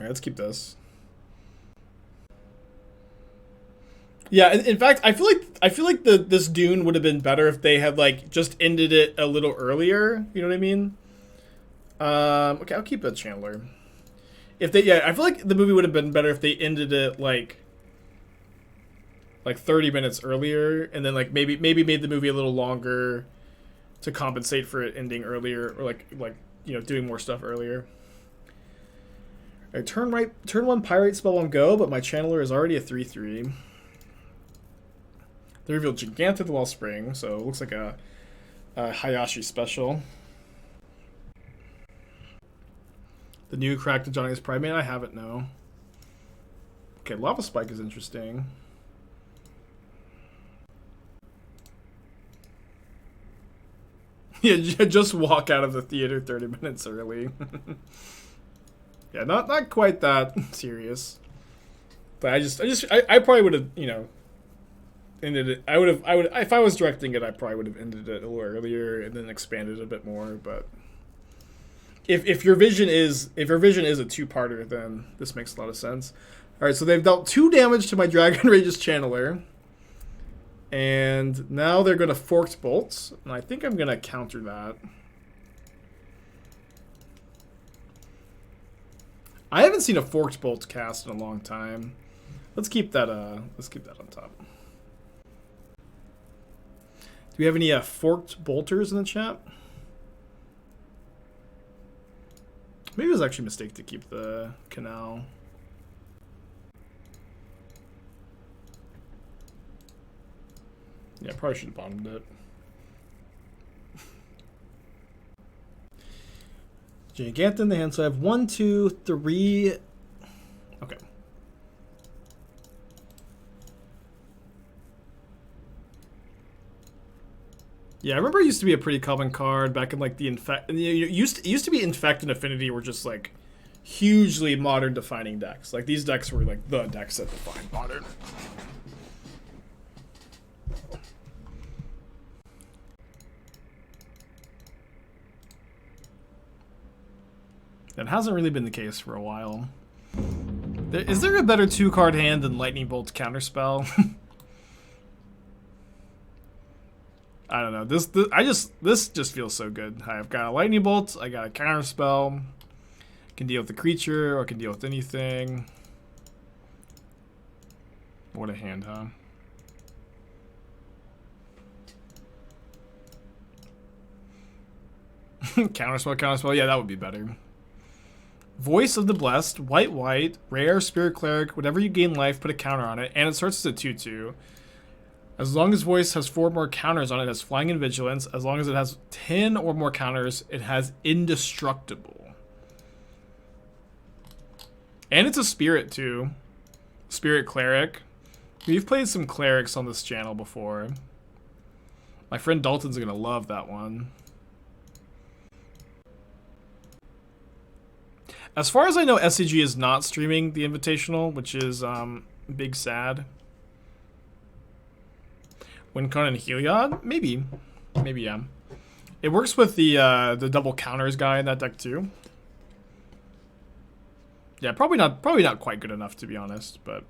All right, let's keep this. Yeah, in fact, I feel like this Dune would have been better if they had like just ended it a little earlier. You know what I mean? Okay, I'll keep a Chandler. If they, yeah, I feel like the movie would have been better if they ended it like 30 minutes earlier, and then like maybe made the movie a little longer to compensate for it ending earlier, or like you know, doing more stuff earlier. All right, turn 1 Pyrite spell on go, but my Channeler is already a 3/3. They revealed Gigantic Wellspring, so it looks like a Hayashi special. The new crack to Johnny's Primate, I haven't, no. Okay, Lava Spike is interesting. Yeah, just walk out of the theater 30 minutes early. Yeah, not quite that serious. But I probably would have, you know, ended it. I would if I was directing it, I probably would have ended it a little earlier and then expanded a bit more, but if your vision is a two-parter, then this makes a lot of sense. All right, so they've dealt 2 damage to my Dragon Rage's Channeler. And now they're going to Forked Bolts, and I think I'm going to counter that. I haven't seen a Forked Bolt cast in a long time. Let's keep that on top. Do we have any Forked Bolters in the chat? Maybe it was actually a mistake to keep the Canal. Yeah, probably should have bottomed it. Gigant in the hand, so I have 1, 2, 3. Okay. Yeah, I remember it used to be a pretty common card back in like the Infect. It used to be Infect and Affinity were just like hugely modern defining decks. Like these decks were like the decks that defined modern. That hasn't really been the case for a while. Is there a better 2-card hand than Lightning Bolt's Counterspell? I don't know. This just feels so good. I've got a Lightning Bolt. I got a Counterspell. Can deal with the creature or can deal with anything. What a hand, huh? Counterspell. Yeah, that would be better. Voice of the Blessed, white, rare, Spirit Cleric, whenever you gain life, put a counter on it, and it starts as a 2/2. As long as Voice has 4 more counters on it, it has Flying and Vigilance. As long as it has 10 or more counters, it has Indestructible. And it's a Spirit, too. Spirit Cleric. We've played some Clerics on this channel before. My friend Dalton's going to love that one. As far as I know, SCG is not streaming the Invitational, which is big sad. Wincon and Heliod? Maybe, yeah. It works with the double counters guy in that deck too. Yeah, probably not quite good enough to be honest, but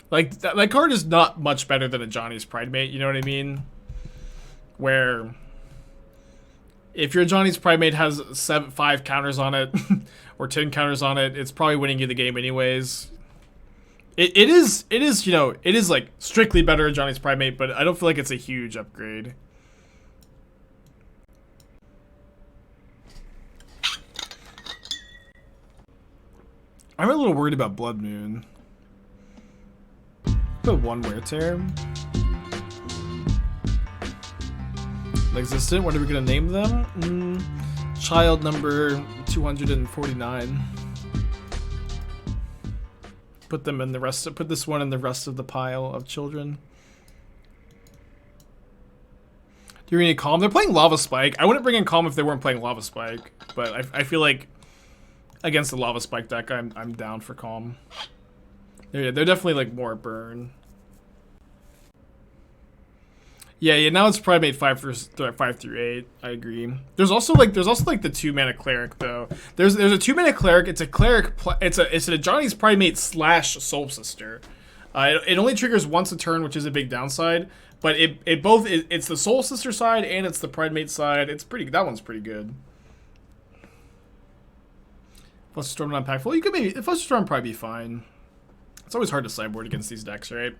like that card is not much better than a Johnny's Primate. You know what I mean? Where if your Johnny's Primate has 5 counters on it or 10 counters on it, it's probably winning you the game anyways. It is, you know, it is like strictly better than Johnny's Primate, but I don't feel like it's a huge upgrade. I'm a little worried about Blood Moon. Put 1 Wear Tear. Existent, what are we gonna name them? Child number 249. Put them in the rest. Put this one in the rest of the pile of children. Do you need Calm? They're playing Lava Spike. I wouldn't bring in Calm if they weren't playing Lava Spike, but I feel like against the Lava Spike deck, I'm down for Calm. They're definitely like more burn. Yeah. Now it's Primate 5 through 8. I agree. There's also like the 2-mana cleric though. There's a 2-mana cleric. It's a cleric. It's a Johnny's Primate / Soul Sister. It only triggers once a turn, which is a big downside. But it's the Soul Sister side and it's the Primate side. That one's pretty good. Flusterstorm not impactful. You could maybe Flusterstorm probably be fine. It's always hard to sideboard against these decks, right?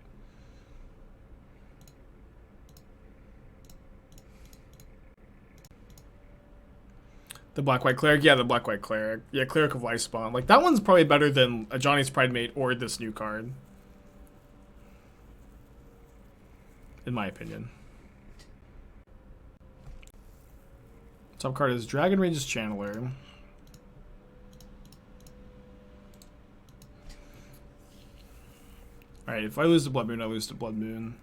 The Black-White Cleric, yeah, the Black-White Cleric. Yeah, Cleric of Lifespawn. Like, that one's probably better than a Johnny's Primate or this new card. In my opinion. Top card is Dragon Rage's Channeler. Alright, if I lose to Blood Moon, I lose to Blood Moon.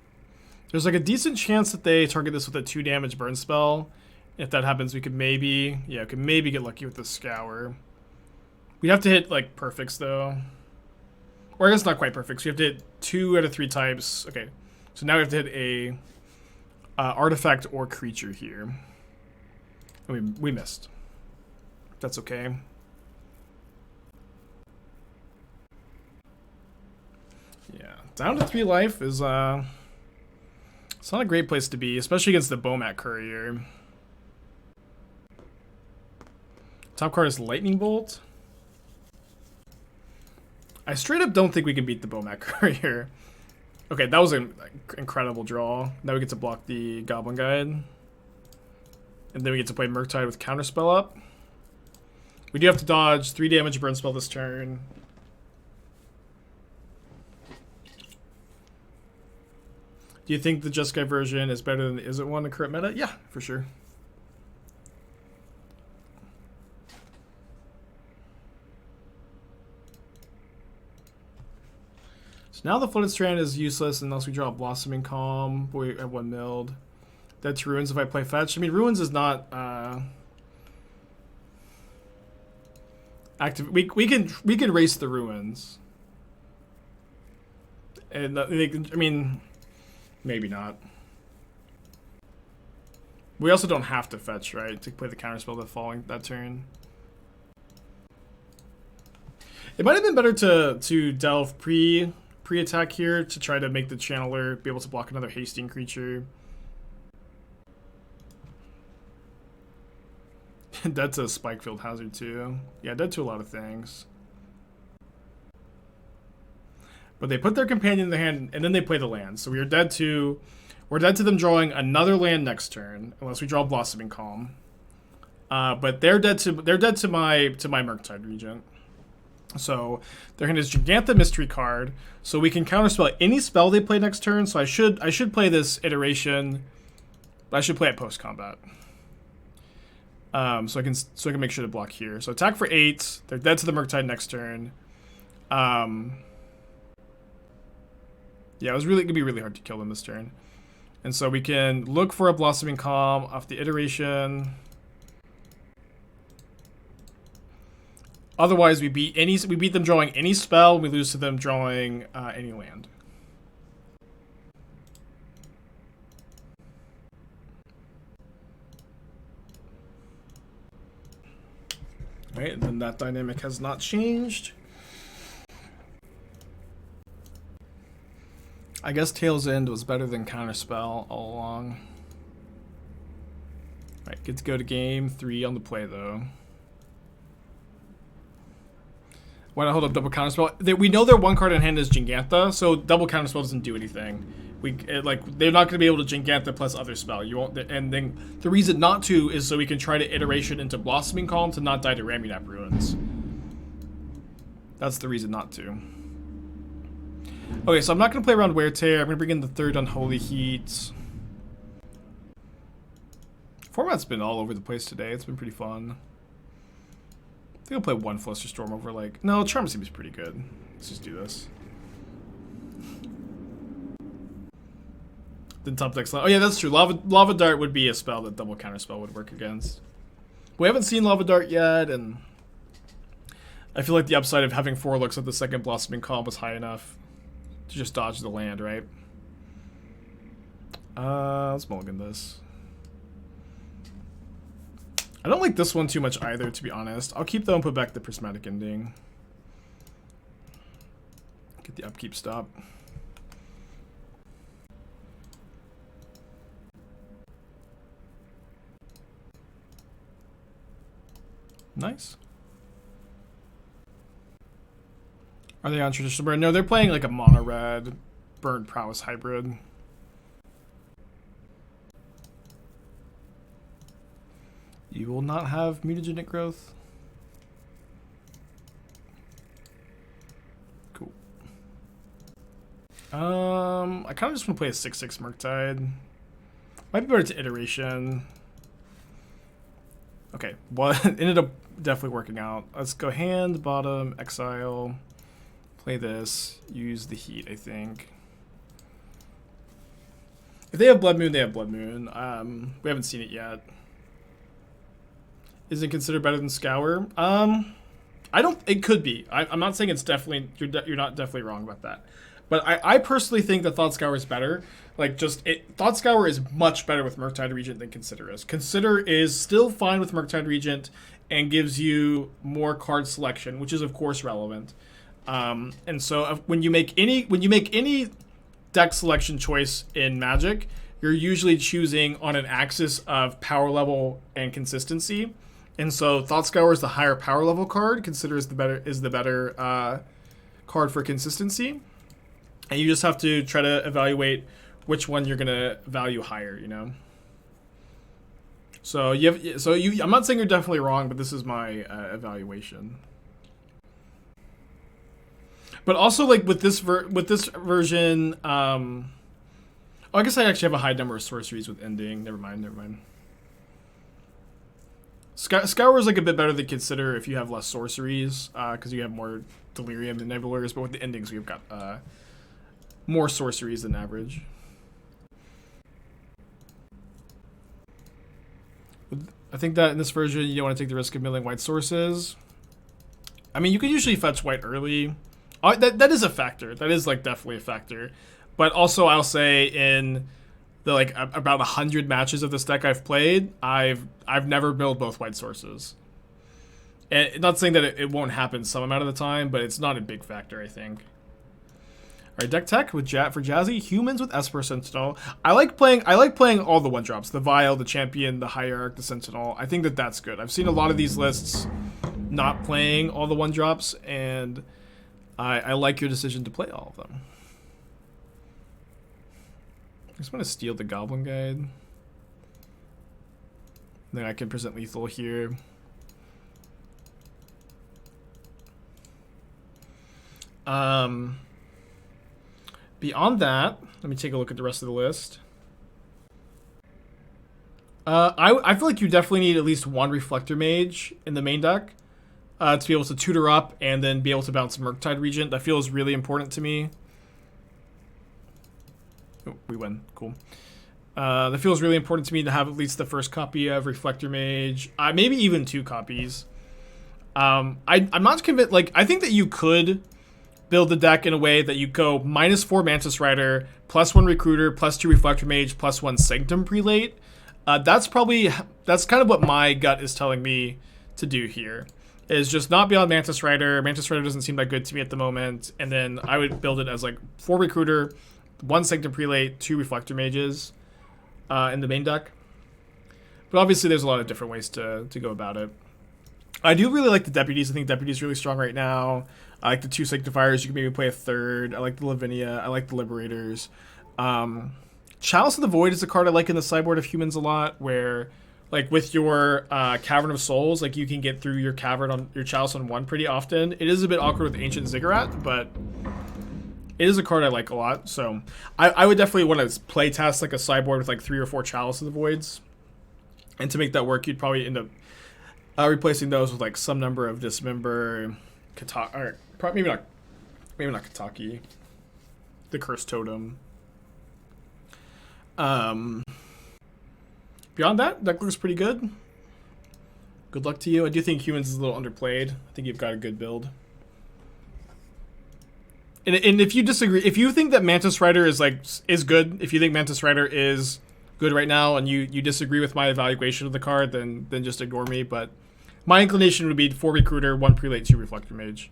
There's like a decent chance that they target this with a 2 damage burn spell. If that happens, we could maybe get lucky with the Scour. We'd have to hit like perfects though. Or I guess not quite perfects. We have to hit 2 out of 3 types. Okay, so now we have to hit a artifact or creature here. And we missed. That's okay. Yeah, down to 3 life is it's not a great place to be, especially against the Bomat Courier. Top card is Lightning Bolt. I straight up don't think we can beat the Bomat Courier. Okay, that was an incredible draw. Now we get to block the Goblin Guide. And then we get to play Murktide with Counterspell up. We do have to dodge 3 damage burn spell this turn. Do you think the Jeskai version is better than the Isn't one in current meta? Yeah, for sure. So now the Flooded Strand is useless unless we draw a Blossoming Calm. We have 1 milled. Dead to Ruins if I play fetch. I mean, Ruins is not active. We can race the Ruins. And I mean, maybe not. We also don't have to fetch, right, to play the Counterspell that turn. It might have been better to delve pre-attack here to try to make the Channeler be able to block another hasting creature. Dead to Spikefield Hazard too. Yeah, dead to a lot of things. But they put their companion in the hand and then they play the land. So we're dead to them drawing another land next turn, unless we draw Blossoming Calm. But they're dead to my Murktide Regent. So their hand is Gigantha Mystery card, so we can counterspell any spell they play next turn. So I should play this iteration, but I should play it post combat. So I can make sure to block here. So attack for 8. They're dead to the Murktide next turn. Yeah, it was gonna be really hard to kill them this turn. And so we can look for a Blossoming Calm off the iteration. Otherwise, we beat them drawing any spell. We lose to them drawing any land. Right, and then that dynamic has not changed. I guess Tail's End was better than Counterspell all along. Right, get to go to game 3 on the play though. Why not hold up double Counterspell? We know their 1 card in hand is Gigantha, so double Counterspell doesn't do anything. They're not going to be able to Gigantha plus other spell. You won't, and then the reason not to is so we can try to iteration into Blossoming Calm to not die to Ramunap Ruins. That's the reason not to. Okay, so I'm not going to play around Wear Tear. I'm going to bring in the 3rd Unholy Heat. Format's been all over the place today. It's been pretty fun. I think I'll play 1 Flusterstorm over like... No, Charm seems pretty good. Let's just do this. Then top deck's... Oh yeah, that's true. Lava Dart would be a spell that double Counterspell would work against. We haven't seen Lava Dart yet, and... I feel like the upside of having 4 looks at the second Blossoming Calm was high enough to just dodge the land, right? Let's mulligan this. I don't like this one too much either, to be honest. I'll keep though and put back the Prismatic Ending. Get the upkeep stop. Nice. Are they on traditional burn? No, they're playing like a mono red burnt prowess hybrid. You will not have mutagenic growth. Cool. I kind of just want to play a 6/6 Murktide. Might be better to iteration. Okay, what ended up definitely working out. Let's go hand, bottom, exile. Play this. Use the heat, I think. If they have Blood Moon, they have Blood Moon. We haven't seen it yet. Is it considered better than Scour? I don't. It could be. I'm not saying it's definitely. You're not definitely wrong about that. But I personally think that Thought Scour is better. Like Thought Scour is much better with Murktide Regent than Consider is. Consider is still fine with Murktide Regent and gives you more card selection, which is of course relevant. And so when you make any deck selection choice in Magic, you're usually choosing on an axis of power level and consistency. And so Thought Scour is the higher power level card. Consider is the better card for consistency. And you just have to try to evaluate which one you're gonna value higher. You know. So I'm not saying you're definitely wrong, but this is my evaluation. But also, like with this version, oh, I guess I actually have a high number of sorceries with ending. Never mind. Scour is like a bit better than Consider if you have less sorceries, because you have more Delirium and Nebulars. But with the endings, we've got more sorceries than average. I think that in this version, you don't want to take the risk of milling white sources. I mean, you can usually fetch white early. That is a factor. That is like definitely a factor. But also, I'll say in the like about 100 matches of this deck I've played, I've never milled both white sources. And not saying that it won't happen some amount of the time, but it's not a big factor, I think. All right, deck tech with for Jazzy, humans with Esper Sentinel. I like playing all the 1-drops, the Vial, the Champion, the Hierarch, the Sentinel. I think that's good. I've seen a lot of these lists not playing all the 1-drops, and I like your decision to play all of them. I just want to steal the Goblin Guide. Then I can present lethal here. Beyond that, let me take a look at the rest of the list. I feel like you definitely need at least one Reflector Mage in the main deck to be able to tutor up and then be able to bounce Murktide Regent. That feels really important to me. Oh, we win. Cool. That feels really important to me to have at least the first copy of Reflector Mage. Maybe even 2 copies. I'm not convinced. Like, I think that you could build the deck in a way that you go -4 Mantis Rider, +1 Recruiter, +2 Reflector Mage, +1 Sanctum Prelate. That's kind of what my gut is telling me to do here. Is just not beyond Mantis Rider. Mantis Rider doesn't seem that good to me at the moment. And then I would build it as like 4 Recruiter, 1 Sanctum Prelate, 2 Reflector Mages in the main deck. But obviously there's a lot of different ways to go about it. I do really like the Deputies. I think Deputies are really strong right now. I like the 2 Sanctifiers. You can maybe play a 3rd. I like the Lavinia. I like the Liberators. Chalice of the Void is a card I like in the sideboard of humans a lot, where like with your Cavern of Souls, like you can get through your Cavern on your Chalice on 1 pretty often. It is a bit awkward with Ancient Ziggurat, but it is a card I like a lot. So I would definitely want to play test like a sideboard with like 3 or 4 Chalice of the Voids. And to make that work, you'd probably end up replacing those with like some number of Dismember, or maybe not Kataki, the Cursed Totem. Beyond that looks pretty good. Good luck to you. I do think humans is a little underplayed. I think you've got a good build. And if you disagree, if you think that Mantis Rider is good, if you think Mantis Rider is good right now, and you disagree with my evaluation of the card, then just ignore me. But my inclination would be 4 Recruiter, 1 Prelate, 2 Reflector Mage.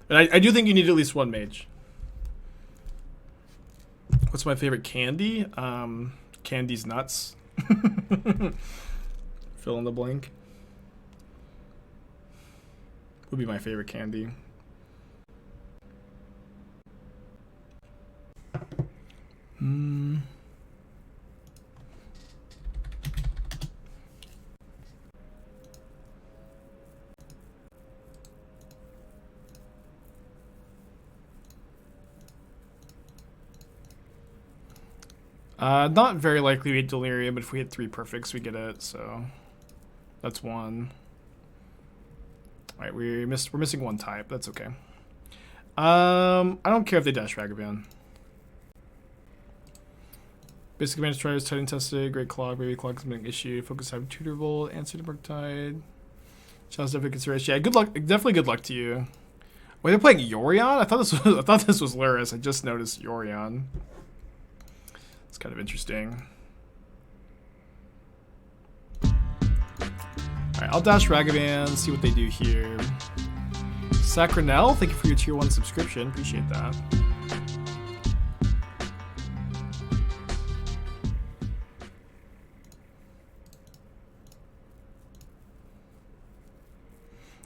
And I do think you need at least 1 Mage. What's my favorite candy? Candy's nuts. Fill in the blank. Would be my favorite candy. Not very likely we hit Delirium, but if we hit 3 perfects, we get it, so that's 1. Alright, we're missing 1 type, that's okay. I don't care if they dash Ragavan. Basic Advantage Triders, Titan Tested, Great Clog, Baby Clog is an issue, Focus Have Tutorable, Answer to Murktide. Challenge definitely consideration. Yeah, good luck, definitely good luck to you. Wait, they're playing Yorion? I thought this was Luris. I just noticed Yorion. It's kind of interesting. Alright, I'll dash Ragavan, see what they do here. Sacranel, thank you for your tier 1 subscription. Appreciate that.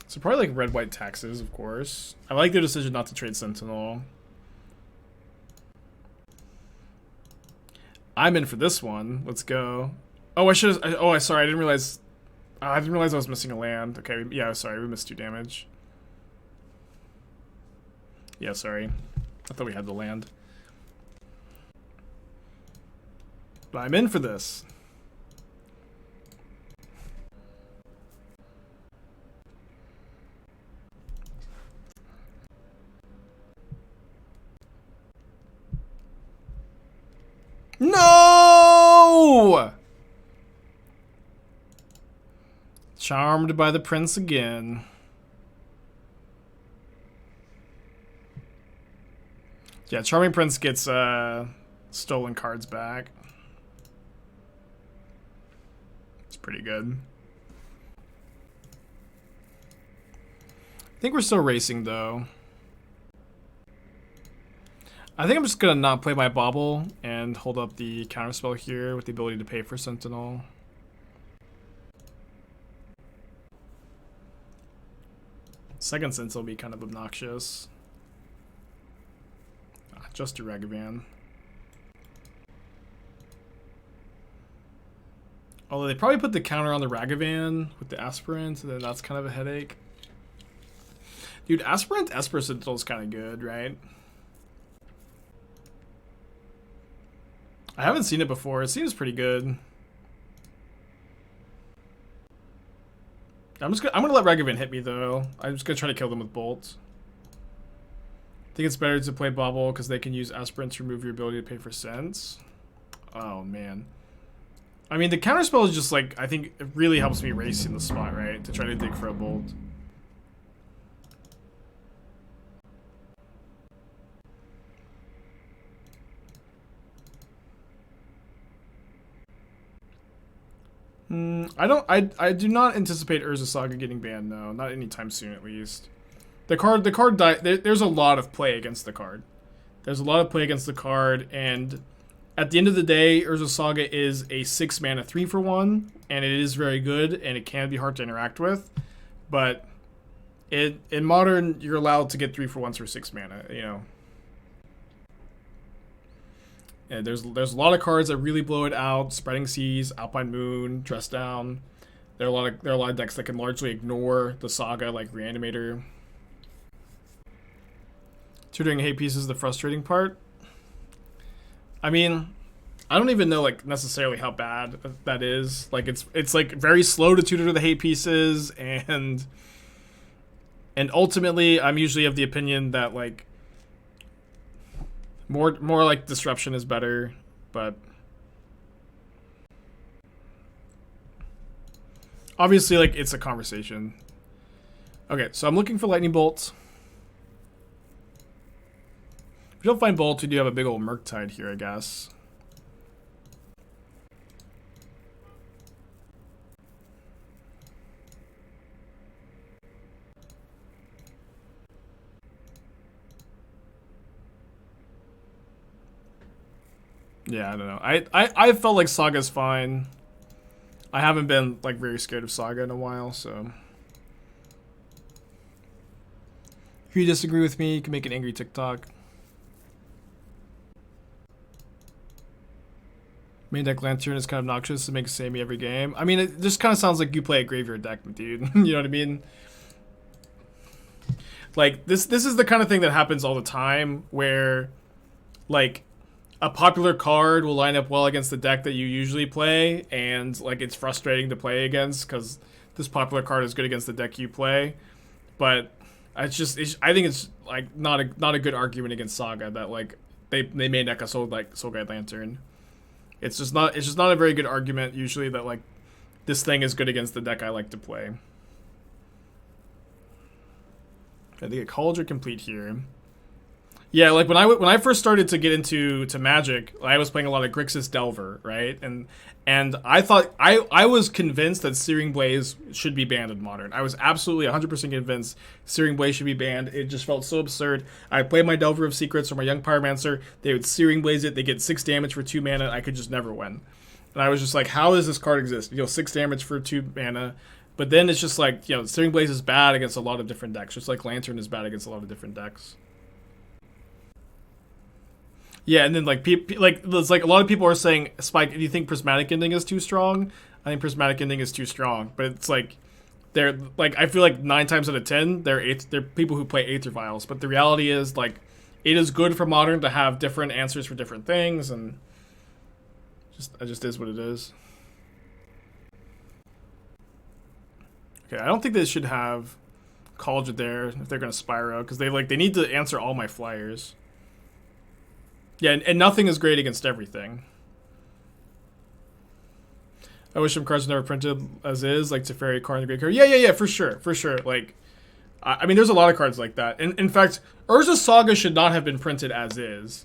So probably like red-white taxes, of course. I like their decision not to trade Sentinel. I'm in for this one. Let's go. Oh, sorry, I didn't realize I was missing a land. Okay, yeah, sorry, we missed 2 damage. Yeah, sorry. I thought we had the land. But I'm in for this. No! Charmed by the prince again. Yeah, Charming Prince gets stolen cards back. It's pretty good. I think we're still racing though. I think I'm just gonna not play my Bauble and hold up the Counterspell here with the ability to pay for Sentinel. Second Sense will be kind of obnoxious. Just a Ragavan. Although they probably put the counter on the Ragavan with the Aspirant, and then that's kind of a headache. Dude, Aspirant Esper Sentinel is kind of good, right? I haven't seen it before. It seems pretty good. I'm gonna let Ragavan hit me though. I'm just gonna try to kill them with bolts. I think it's better to play Bauble because they can use Aspirant to remove your ability to pay for sense. Oh man. I mean the counterspell is just like, I think it really helps me race in the spot, right? To try to dig for a bolt. I do not anticipate Urza Saga getting banned, no. Not anytime soon, at least. The card there's a lot of play against the card. There's a lot of play against the card, and at the end of the day, Urza Saga is a 6 mana 3-for-1, and it is very good, and it can be hard to interact with. But in Modern, you're allowed to get 3-for-1s for 6 mana, you know. And there's a lot of cards that really blow it out. Spreading Seas, Alpine Moon, Dress Down. There are a lot of decks that can largely ignore the Saga, like Reanimator. Tutoring hate piece is the frustrating part. I mean, I don't even know like necessarily how bad that is. Like it's like very slow to tutor the hate pieces, and ultimately I'm usually of the opinion that like more like disruption is better, but obviously like it's a conversation. Okay, so I'm looking for lightning bolts. we don't find Bolt, we do have a big old Murktide here, I guess. Yeah, I don't know. I felt like Saga's fine. I haven't been like very scared of Saga in a while, so. If you disagree with me, you can make an angry TikTok. Main deck Lantern is kind of obnoxious to make samey every game. I mean, it just kind of sounds like you play a graveyard deck, dude. You know what I mean? Like, this is the kind of thing that happens all the time where, like, a popular card will line up well against the deck that you usually play, and, like, it's frustrating to play against because this popular card is good against the deck you play. But I think it's, like, not a good argument against Saga that, like, they main deck a Soul Guide Lantern. It's just not a very good argument usually that, like, this thing is good against the deck I like to play. I think a College are complete here. Yeah, like when I first started to get into Magic, I was playing a lot of Grixis Delver, right? And I thought I was convinced that Searing Blaze should be banned in Modern. I was absolutely 100% convinced Searing Blaze should be banned. It just felt so absurd. I played my Delver of Secrets or my Young Pyromancer. They would Searing Blaze it. They get 6 damage for 2 mana. I could just never win. And I was just like, how does this card exist? 6 damage for 2 mana. But then it's just like, Searing Blaze is bad against a lot of different decks. Just like Lantern is bad against a lot of different decks. Yeah, and then like it's like a lot of people are saying, Spike, do you think Prismatic Ending is too strong? I think Prismatic Ending is too strong, but it's like they're like I feel like 9 times out of 10 they're people who play Aether Vials, but the reality is like it is good for Modern to have different answers for different things, and it just is what it is. Okay, I don't think they should have College there if they're gonna Spyro because they need to answer all my flyers. Yeah, and nothing is great against everything. I wish some cards never printed as is, like Teferi, Karn, the Great Card. Yeah, for sure. Like, I mean, there's a lot of cards like that. And in fact, Urza Saga should not have been printed as is.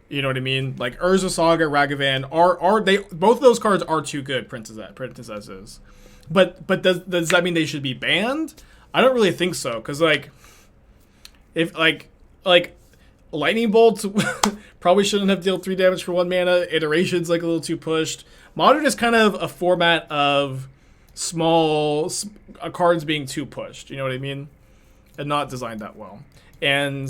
You know what I mean? Like Urza Saga, Ragavan are they both of those cards are too good printed as is. But does that mean they should be banned? I don't really think so, because like if like Lightning Bolt probably shouldn't have dealt 3 damage for 1 mana. Iteration's like a little too pushed. Modern is kind of a format of small cards being too pushed. You know what I mean? And not designed that well. And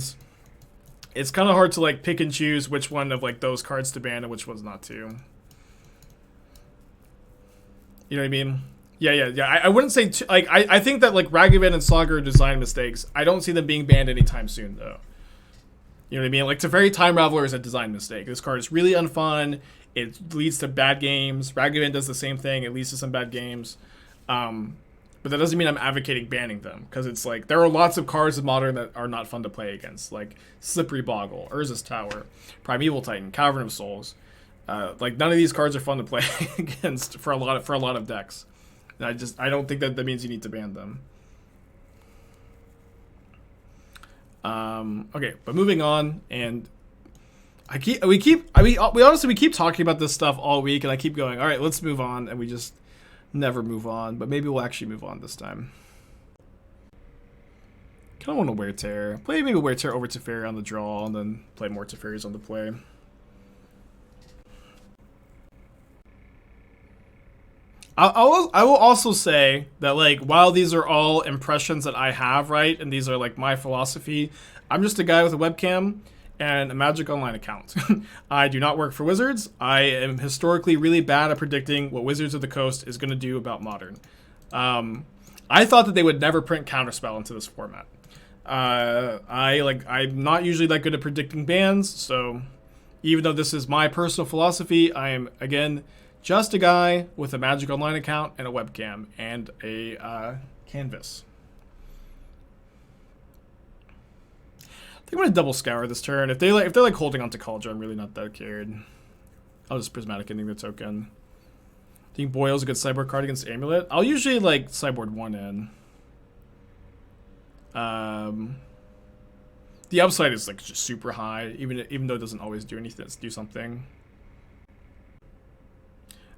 it's kind of hard to like pick and choose which one of like those cards to ban and which ones not to. You know what I mean? Yeah. I wouldn't say I think that like Ragavan and Saga are design mistakes. I don't see them being banned anytime soon though. You know what I mean? Like, Teferi Time Raveler is a design mistake. This card is really unfun. It leads to bad games. Ragavan does the same thing. It leads to some bad games. But that doesn't mean I'm advocating banning them. Because it's like, there are lots of cards in Modern that are not fun to play against. Like, Slippery Boggle, Urza's Tower, Primeval Titan, Cavern of Souls. Like, none of these cards are fun to play against for a lot of decks. And I don't think that means you need to ban them. Okay, but moving on, and we keep talking about this stuff all week, and I keep going, all right, let's move on, and we just never move on, but maybe we'll actually move on this time. Kind of want to Wear Tear. Maybe Wear Tear over Teferi on the draw, and then play more Teferis on the play. I will also say that, like, while these are all impressions that I have, right, and these are, like, my philosophy, I'm just a guy with a webcam and a Magic Online account. I do not work for Wizards. I am historically really bad at predicting what Wizards of the Coast is going to do about Modern. I thought that they would never print Counterspell into this format. I'm not usually that good at predicting bans, so even though this is my personal philosophy, I am, again, just a guy with a Magic Online account and a webcam and a canvas. I think I'm gonna double scour this turn. If they're like holding on to College, I'm really not that cared. I'll just Prismatic Ending the token. I think Boyle's a good sideboard card against Amulet. I'll usually like sideboard 1 in. The upside is like just super high, even though it doesn't always do anything. Let's do something.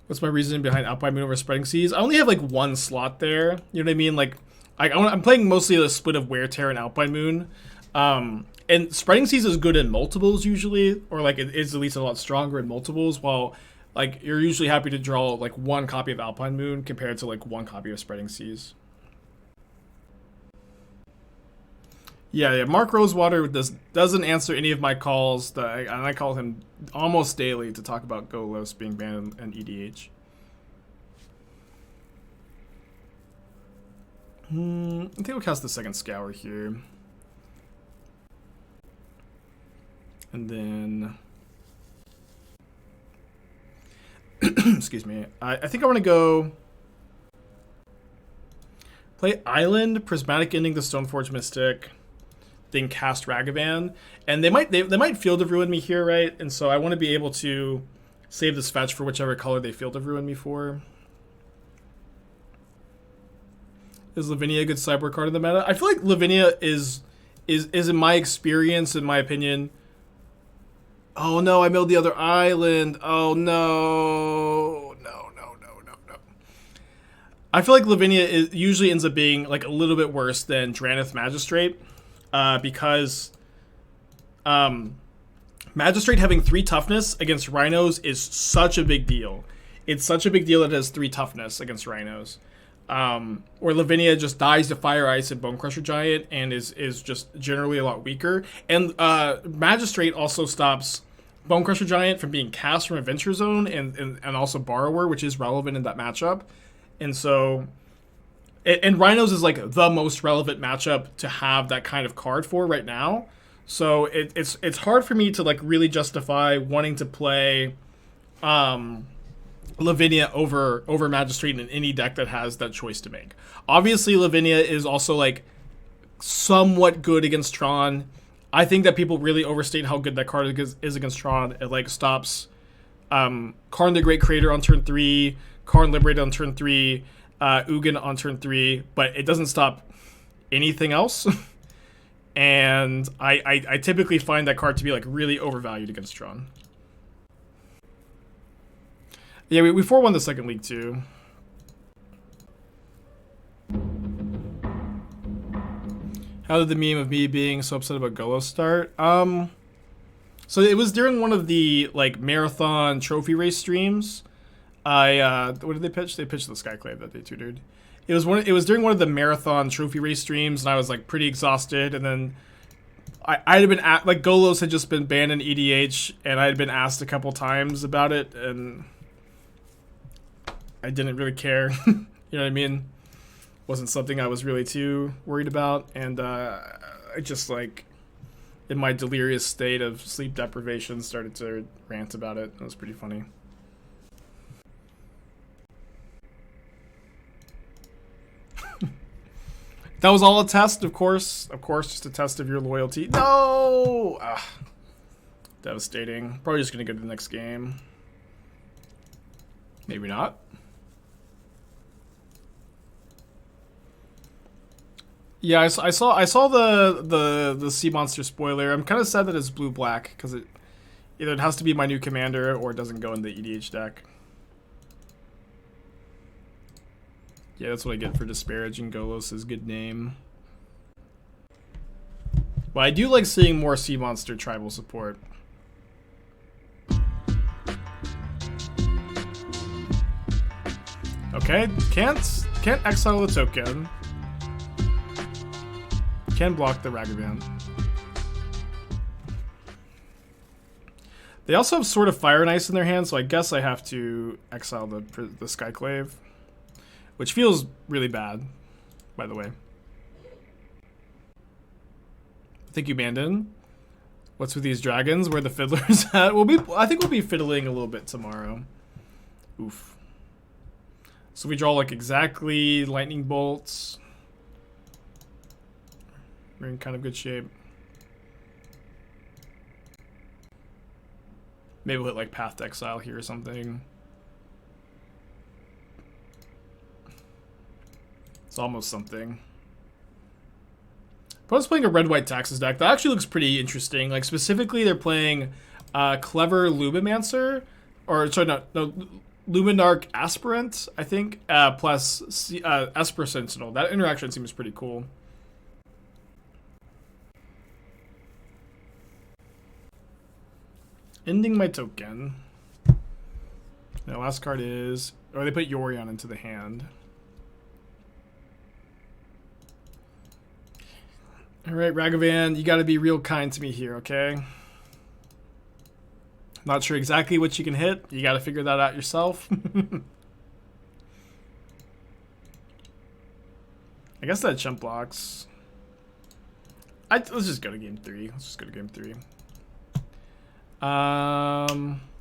What's my reason behind Alpine Moon over Spreading Seas? I only have like one slot there. You know what I mean? Like, I'm playing mostly the split of Wear Tear and Alpine Moon. And Spreading Seas is good in multiples usually, or like it is at least a lot stronger in multiples, while like you're usually happy to draw like one copy of Alpine Moon compared to like one copy of Spreading Seas. Yeah. Mark Rosewater doesn't answer any of my calls. And I call him almost daily to talk about Golos being banned in EDH. I think we'll cast the second Scour here. And then... excuse me. I think I want to go... play Island, Prismatic Ending the Stoneforge Mystic, then cast Ragavan. And they might Field of Ruin me here, right? And so I want to be able to save this fetch for whichever color they Field of Ruin me for. Is Lavinia a good sideboard card in the meta? I feel like Lavinia is in my experience, in my opinion... Oh no, I milled the other island. Oh no. No. I feel like Lavinia usually ends up being like a little bit worse than Drannith Magistrate. Because Magistrate having 3 toughness against Rhinos is such a big deal. It's such a big deal that it has 3 toughness against Rhinos. Or Lavinia just dies to Fire Ice and Bone Crusher Giant and is just generally a lot weaker. And Magistrate also stops Bone Crusher Giant from being cast from Adventure Zone and also Borrower, which is relevant in that matchup. And so, and Rhinos is like the most relevant matchup to have that kind of card for right now. So it's hard for me to like really justify wanting to play Lavinia over Magistrate in any deck that has that choice to make. Obviously, Lavinia is also like somewhat good against Tron. I think that people really overstate how good that card is against Tron. It like stops Karn the Great Creator on turn 3, Karn Liberated on turn 3, Ugin on turn 3, but it doesn't stop anything else. And I typically find that card to be like really overvalued against Tron. Yeah, we 4-1 the second league too. How did the meme of me being so upset about Golos start? So it was during one of the like marathon trophy race streams. What did they pitch? They pitched the Skyclave that they tutored. It was during one of the marathon trophy race streams, and I was like pretty exhausted. And then I'd have been like Golos had just been banned in EDH, and I had been asked a couple times about it, and I didn't really care. You know what I mean? Wasn't something I was really too worried about, and I just like in my delirious state of sleep deprivation started to rant about it. It was pretty funny. That was all a test, of course, just a test of your loyalty. No! Devastating. Probably just gonna go to the next game. Maybe not. Yeah, I saw the Sea Monster spoiler. I'm kind of sad that it's blue-black, because either it has to be my new commander, or it doesn't go in the EDH deck. Yeah, that's what I get for disparaging Golos' good name. But I do like seeing more Sea Monster tribal support. Okay, can't exile the token. Can block the Ragavan. They also have Sword of Fire and Ice in their hand, so I guess I have to exile the Skyclave. Which feels really bad, by the way. Thank you, Bandon. What's with these dragons? Where the fiddlers at? I think we'll be fiddling a little bit tomorrow. Oof. So we draw like exactly lightning bolts. We're in kind of good shape. Maybe we'll hit like Path to Exile here or something. It's almost something. Opponent's playing a red-white Taxes deck. That actually looks pretty interesting. Like, specifically, they're playing Clever Lumimancer. Or, sorry, no Luminarch Aspirant, I think, plus Esper Sentinel. That interaction seems pretty cool. Ending my token. The last card is... Or they put Yorion into the hand. Alright, Ragavan, you gotta be real kind to me here, okay? Not sure exactly what you can hit. You gotta figure that out yourself. I guess that chump blocks. Let's just go to game 3.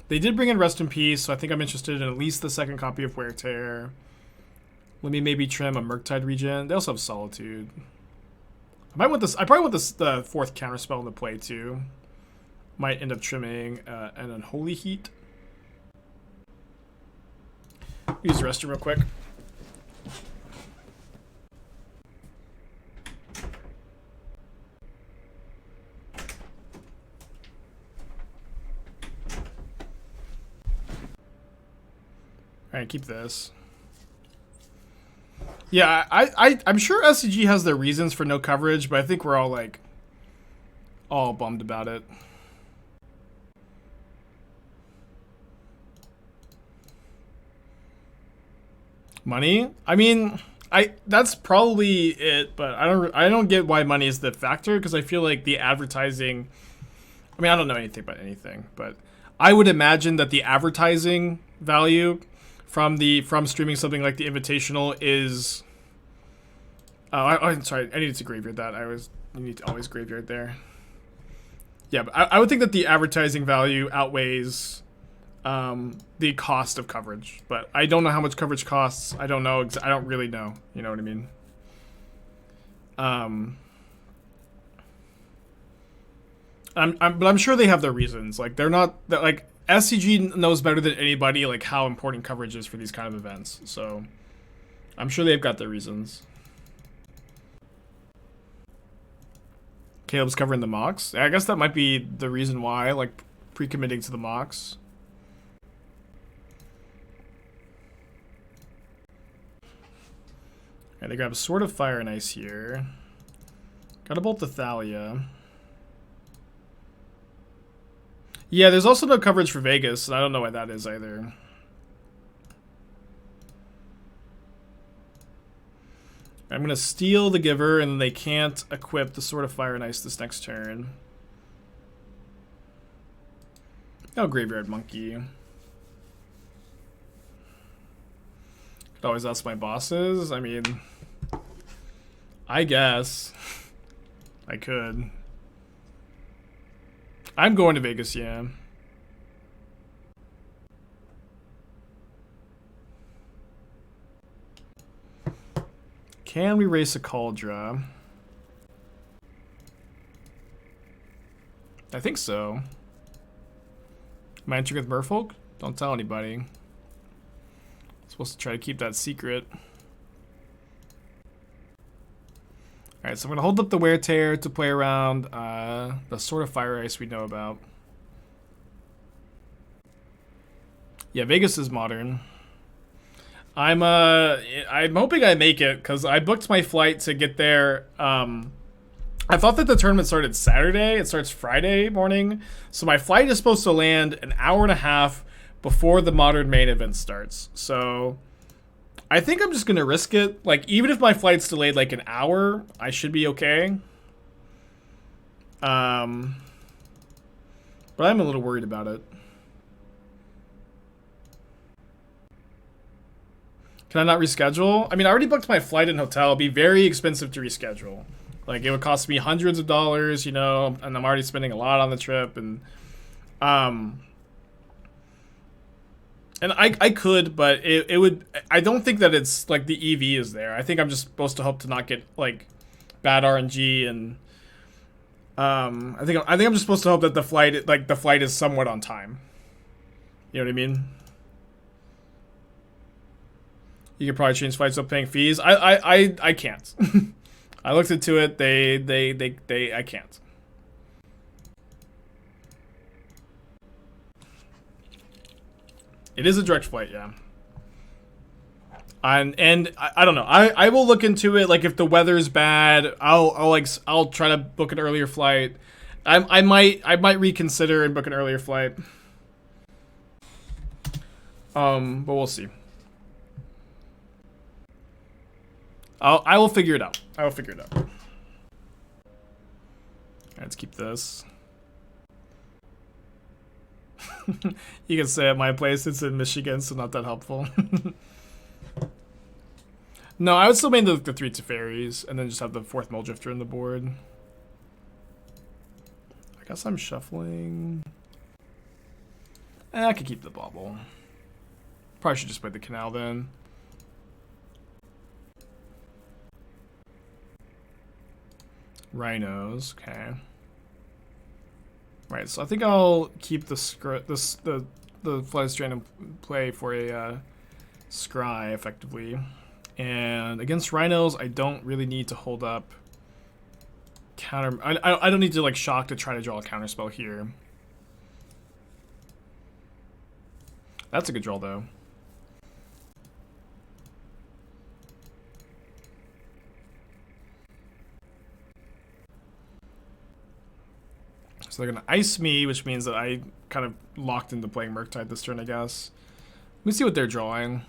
They did bring in Rest in Peace, so I think I'm interested in at least the second copy of Wear Tear. Let me maybe trim a Murktide Regent. They also have Solitude. I probably want this the fourth Counterspell into play too. Might end up trimming an Unholy Heat. Use the restroom real quick. Alright, keep this. Yeah, I'm sure SCG has their reasons for no coverage, but I think we're all bummed about it. Money? I mean, that's probably it, but I don't get why money is the factor, because I feel like the advertising, I mean, I don't know anything about anything, but I would imagine that the advertising value from streaming something like the Invitational is I'm sorry, I needed to graveyard that. You need to always graveyard there. Yeah, but I would think that the advertising value outweighs the cost of coverage, but I don't know how much coverage costs. I don't know. I don't really know. You know what I mean? But I'm sure they have their reasons. Like, they're not like SCG knows better than anybody like how important coverage is for these kind of events. So I'm sure they've got their reasons. Caleb's covering the mocks. I guess that might be the reason why, like, pre-committing to the mocks. Okay, they grab a Sword of Fire and Ice here. Got a Bolt the Thalia. Yeah, there's also no coverage for Vegas, and I don't know why that is either. I'm going to steal the Giver, and they can't equip the Sword of Fire and Ice this next turn. No Graveyard Monkey. Could always ask my bosses. I mean, I guess I could. I'm going to Vegas, yeah. Can we race a Cauldra? I think so. Am I entering with Merfolk? Don't tell anybody. I'm supposed to try to keep that secret. Alright, so I'm going to hold up the Wear Tear to play around the Sword of Fire Ice we know about. Yeah, Vegas is modern. I'm hoping I make it, because I booked my flight to get there. I thought that the tournament started Saturday. It starts Friday morning. So my flight is supposed to land an hour and a half before the modern main event starts. So I think I'm just going to risk it. Like, even if my flight's delayed like an hour, I should be okay. But I'm a little worried about it. Can I not reschedule? I mean, I already booked my flight and hotel. It'll be very expensive to reschedule. Like, it would cost me hundreds of dollars, you know, and I'm already spending a lot on the trip. And I could, but it would. I don't think that it's like the EV is there. I think I'm just supposed to hope to not get like bad RNG, and I think I'm just supposed to hope that the flight is somewhat on time. You know what I mean? You could probably change flights without paying fees. I can't. I looked into it. They I can't. It is a direct flight, yeah. And I don't know. I will look into it. Like if the weather's bad, I'll try to book an earlier flight. I might reconsider and book an earlier flight. But we'll see. I will figure it out. I will figure it out. Alright, let's keep this. You can say at my place it's in Michigan, so not that helpful. No, I would still main the 3 Teferis and then just have the 4th Mulldrifter in the board. I guess I'm shuffling. I could keep the Bauble. Probably should just play the Canal then. Rhinos, okay. Right, so I think I'll keep the Flooded Strand in play for a Scry, effectively. And against Rhinos, I don't really need to hold up counter. I don't need to like shock to try to draw a counterspell here. That's a good draw though. So they're gonna ice me, which means that I kind of locked into playing Murktide this turn, I guess. Let me see what they're drawing.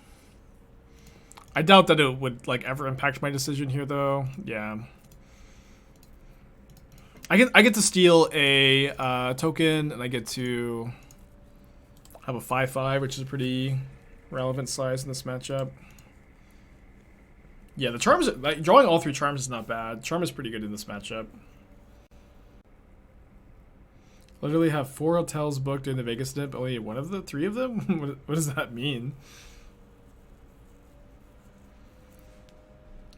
I doubt that it would like ever impact my decision here, though. Yeah. I get to steal a token, and I get to have a 5/5, which is a pretty relevant size in this matchup. Yeah, the charms, like, drawing all 3 charms is not bad. Charm is pretty good in this matchup. Literally have 4 hotels booked in the Vegas dip, only one of the 3 of them? What does that mean?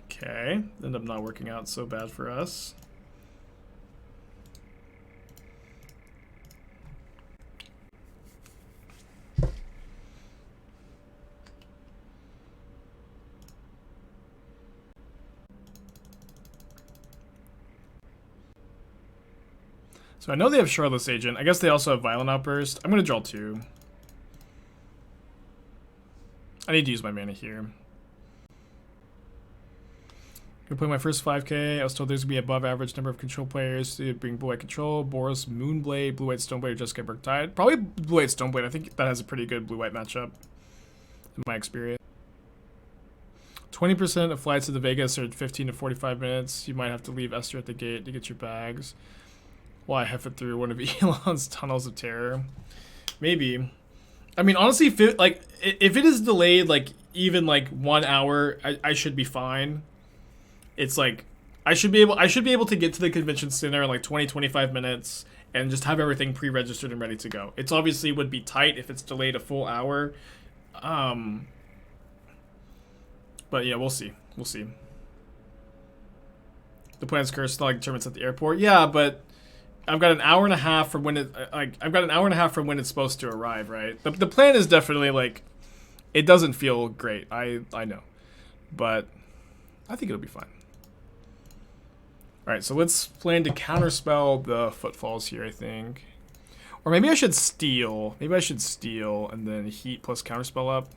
Okay, ended up not working out so bad for us. So I know they have Shardless Agent. I guess they also have Violent Outburst. I'm going to draw 2. I need to use my mana here. Gonna play my first 5k. I was told there's gonna be above average number of control players to bring blue-white control. Boros, Moonblade, blue-white Stoneblade, or Jeskai Murktide. Probably blue-white Stoneblade. I think that has a pretty good blue-white matchup in my experience. 20% of flights to the Vegas are 15 to 45 minutes. You might have to leave Esther at the gate to get your bags. While I hef it through one of Elon's tunnels of terror. Maybe. I mean, honestly, if it is delayed like even like 1 hour, I should be fine. It's like I should be able to get to the convention center in like 20-25 minutes and just have everything pre-registered and ready to go. It's obviously would be tight if it's delayed a full hour. But yeah, we'll see. We'll see. The plan's cursed, like determines at the airport. Yeah, but I've got an hour and a half from when it's supposed to arrive, right? The plan is definitely like, it doesn't feel great. I know, but I think it'll be fine. All right, so let's plan to counterspell the footfalls here, I think. Or maybe I should steal. Maybe I should steal and then heat plus counterspell up.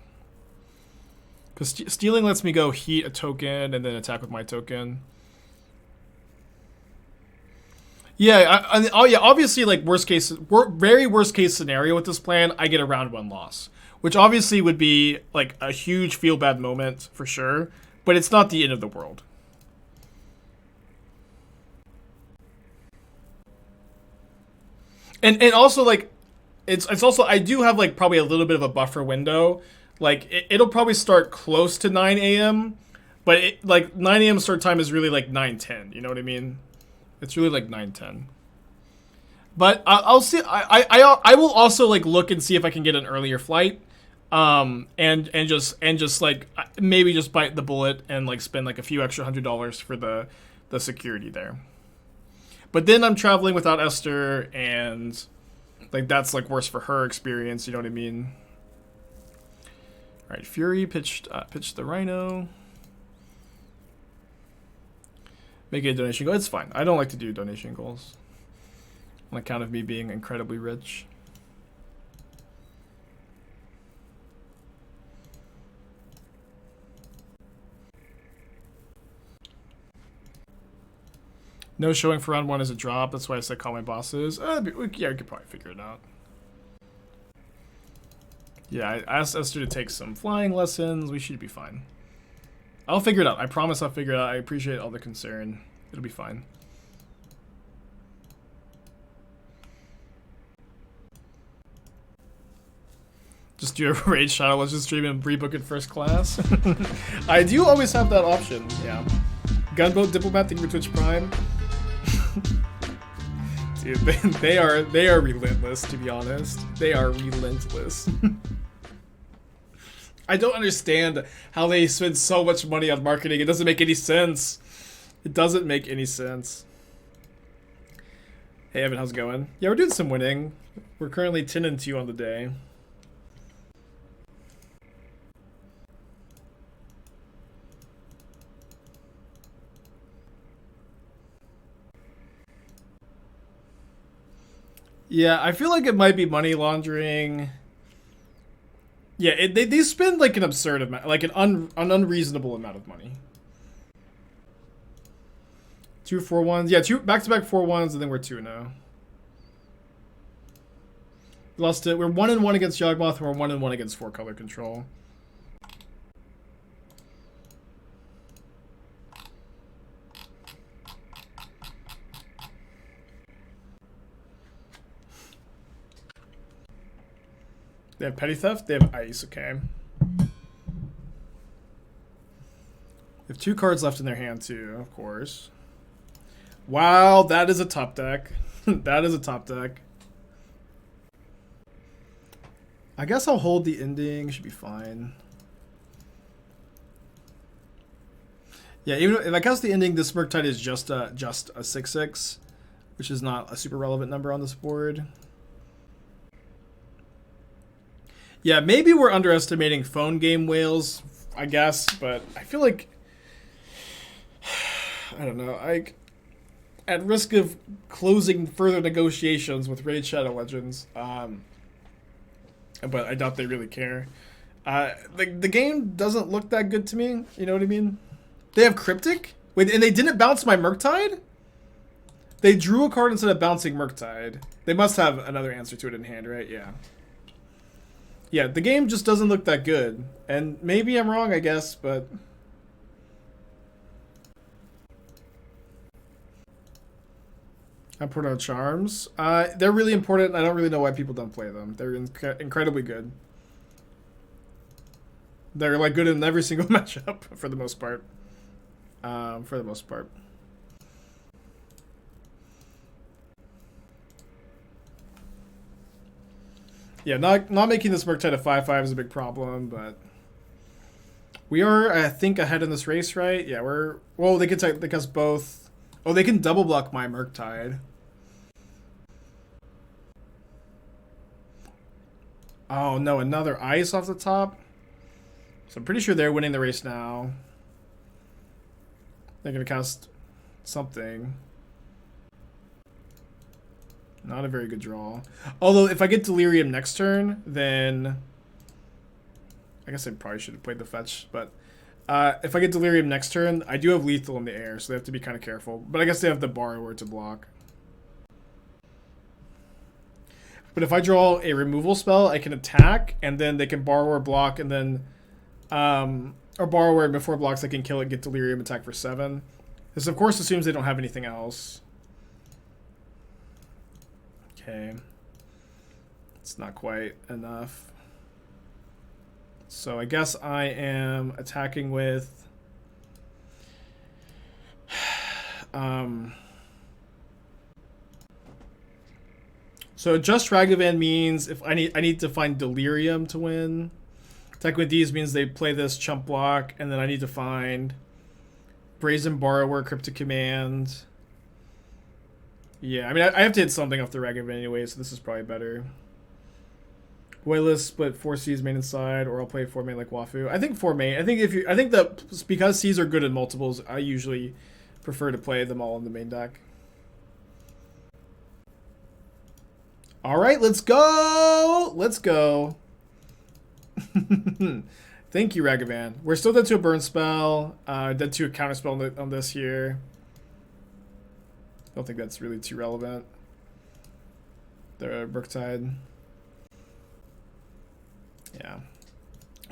Because stealing lets me go heat a token and then attack with my token. Yeah, yeah. Obviously, like very worst case scenario with this plan, I get a round 1 loss, which obviously would be like a huge feel bad moment for sure. But it's not the end of the world. And also like, it's also I do have like probably a little bit of a buffer window. Like it'll probably start close to 9 a.m. But like 9 a.m. start time is really like 9:10. You know what I mean? It's really like 9:10. But I'll see. I will also like look and see if I can get an earlier flight. And just like maybe just bite the bullet and like spend like a few extra $100 for the security there. But then I'm traveling without Esther, and like that's like worse for her experience. You know what I mean? All right, Fury pitched the Rhino. Make it a donation goal. It's fine. I don't like to do donation goals on account of me being incredibly rich. No showing for round 1 is a drop. That's why I said call my bosses. Yeah, we could probably figure it out. Yeah, I asked Esther to take some flying lessons. We should be fine. I'll figure it out. I promise I'll figure it out. I appreciate all the concern. It'll be fine. Just do a raid shadow. Let's just stream and rebook it first class. I do always have that option. Yeah. Gunboat Diplomat, thank you for Twitch Prime. Dude, they are relentless, to be honest. They are relentless. I don't understand how they spend so much money on marketing. It doesn't make any sense. It doesn't make any sense. Hey Evan, how's it going? Yeah, we're doing some winning. We're currently 10-2 on the day. Yeah, I feel like it might be money laundering. Yeah, they spend like an absurd amount, like an unreasonable amount of money. 2 4-1s. Yeah, 2 back-to-back 4-1s, and then we're 2-0. We lost it. We're 1-1 against Yawgmoth, and we're 1-1 against 4-color control. They have Petty Theft? They have Ice, okay. They have 2 cards left in their hand, too, of course. Wow, that is a top deck. That is a top deck. I guess I'll hold the ending. Should be fine. Yeah, even if I cast the ending, this Murktide is just a 6/6, which is not a super relevant number on this board. Yeah, maybe we're underestimating phone game whales, I guess, but I feel like I don't know. At risk of closing further negotiations with Raid Shadow Legends, but I doubt they really care. The game doesn't look that good to me. You know what I mean? They have Cryptic? Wait, and they didn't bounce my Murktide? They drew a card instead of bouncing Murktide. They must have another answer to it in hand, right? Yeah. Yeah, the game just doesn't look that good. And maybe I'm wrong, I guess, but... Important Charms. They're really important. I don't really know why people don't play them. They're incredibly good. They're like good in every single matchup for the most part. Yeah, not making this Murktide a 5/5 is a big problem, but we are, I think, ahead in this race, right? Yeah, well, they can take us both. Oh, they can double block my Murktide. Oh no, another Ice off the top. So I'm pretty sure they're winning the race now. They're gonna cast something. Not a very good draw. Although, if I get Delirium next turn, then... I guess I probably should have played the fetch, but... if I get Delirium next turn, I do have Lethal in the air, so they have to be kind of careful. But I guess they have the Borrower to block. But if I draw a removal spell, I can attack, and then they can Borrower block, and then... or Borrower before blocks, I can kill it, get Delirium, attack for 7. This, of course, assumes they don't have anything else. Okay, it's not quite enough. So I guess I am attacking with so just Ragavan means if I need to find Delirium to win. Attacking with these means they play this chump block, and then I need to find Brazen Borrower, Cryptic Command. Yeah, I mean, I have to hit something off the Ragavan anyway, so this is probably better. Wayless, split 4 C's main and side, or I'll play 4 main like Wafu. I think 4 main. I think that because C's are good in multiples, I usually prefer to play them all in the main deck. All right, let's go. Let's go. Thank you, Ragavan. We're still dead to a burn spell. Dead to a counterspell on this here. Don't think that's really too relevant. The Murktide. Yeah.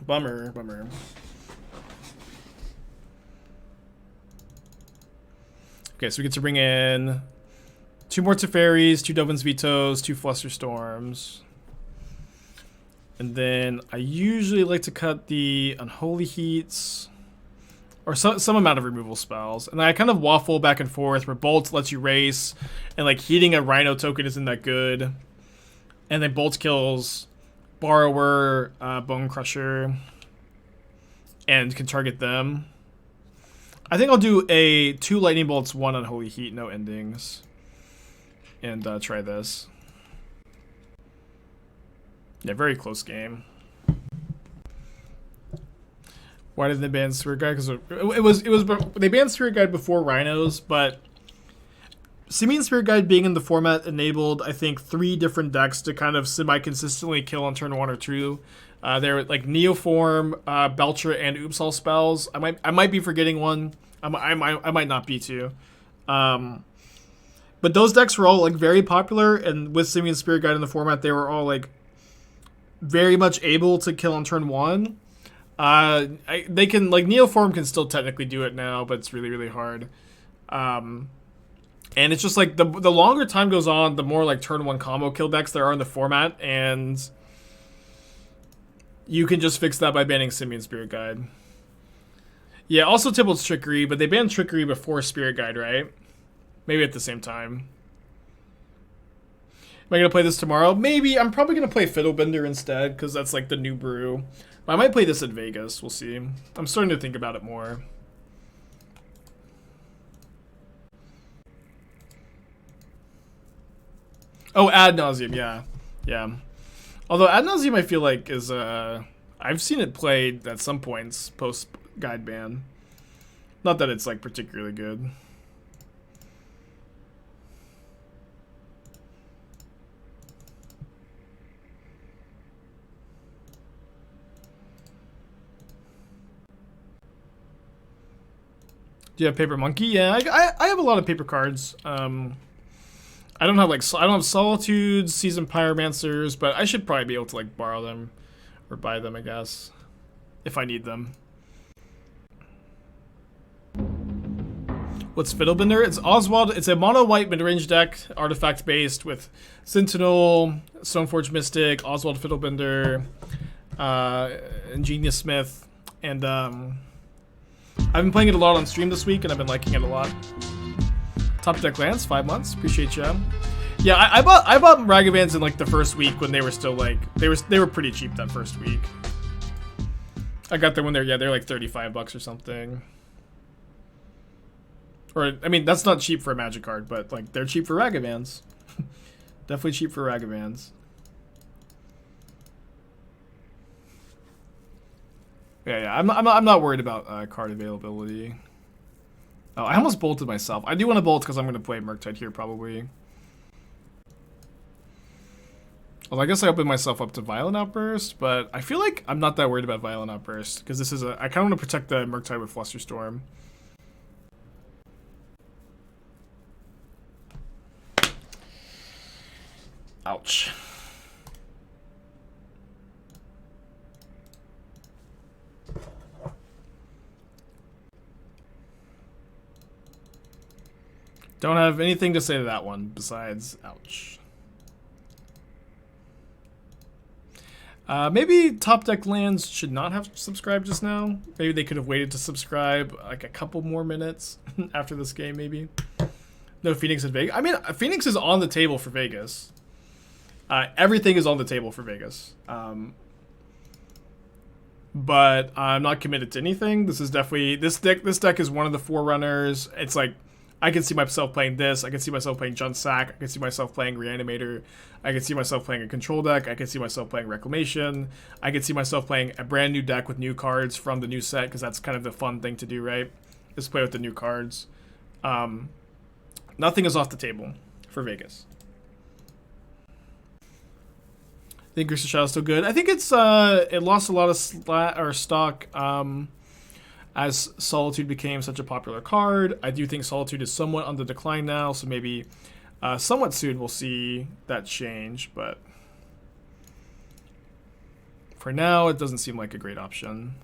Bummer, bummer. Okay, so we get to bring in 2 more Teferis, 2 Dovin's Vetos, 2 Flusterstorms. And then I usually like to cut the Unholy Heats or some amount of removal spells. And then I kind of waffle back and forth where Bolt lets you race and like heating a Rhino token isn't that good. And then Bolt kills Borrower, Bone Crusher, and can target them. I think I'll do a 2 Lightning Bolts, 1 Unholy Heat, no endings. And try this. Yeah, very close game. Why did they ban Spirit Guide? Because it was they banned Spirit Guide before Rhinos, but Simian Spirit Guide being in the format enabled, I think, 3 different decks to kind of semi-consistently kill on turn 1 or 2. They're like Neoform, Belcher, and Oopsal spells. I might be forgetting one. I might not be too. But those decks were all like very popular, and with Simian Spirit Guide in the format, they were all like very much able to kill on turn 1. They can, like, Neoform can still technically do it now, but it's really, really hard. And it's just like the longer time goes on, the more like turn 1 combo kill decks there are in the format, and you can just fix that by banning Simian Spirit Guide. Yeah, also Tybalt's Trickery, but they banned Trickery before Spirit Guide, right? Maybe at the same time. Am I going to play this tomorrow? Maybe. I'm probably going to play Fiddlebender instead, because that's like the new brew. I might play this at Vegas. We'll see. I'm starting to think about it more. Oh, Ad Nauseam, yeah. Yeah. Although Ad Nauseam I feel like is, I've seen it played at some points post-guide ban. Not that it's like particularly good. Do you have Paper Monkey? Yeah, I have a lot of paper cards. I don't have Solitudes, Seasoned Pyromancers, but I should probably be able to like borrow them or buy them, I guess, if I need them. What's Fiddlebender? It's Oswald. It's a mono white mid-range deck, artifact based with Sentinel, Stoneforge Mystic, Oswald Fiddlebender, Ingenious Smith, and I've been playing it a lot on stream this week, and I've been liking it a lot. Top Deck Lands, 5 months. Appreciate you. Yeah, I bought Ragavans in like the first week when they were still like they were pretty cheap that first week. I got them when they're like $35 or something. Or I mean, that's not cheap for a Magic card, but like they're cheap for Ragavans. Definitely cheap for Ragavans. Yeah, I'm not worried about card availability. Oh, I almost bolted myself. I do want to bolt because I'm going to play Murktide here probably. Well, I guess I opened myself up to Violent Outburst, but I feel like I'm not that worried about Violent Outburst because this is I kind of want to protect the Murktide with Flusterstorm. Ouch. Don't have anything to say to that one besides ouch. Maybe Top Deck Lands should not have subscribed just now. Maybe they could have waited to subscribe like a couple more minutes after this game, maybe. No Phoenix at Vegas. I mean, Phoenix is on the table for Vegas. Everything is on the table for Vegas. But I'm not committed to anything. This is definitely this deck is one of the forerunners. It's like I can see myself playing this. I can see myself playing Jund Sack. I can see myself playing Reanimator. I can see myself playing a control deck. I can see myself playing Reclamation. I can see myself playing a brand new deck with new cards from the new set because that's kind of the fun thing to do, right? Is play with the new cards. Nothing is off the table for Vegas. I think Crystal Shadow is still good. I think it's it lost a lot of stock as Solitude became such a popular card. I do think Solitude is somewhat on the decline now, so maybe somewhat soon we'll see that change, but for now it doesn't seem like a great option.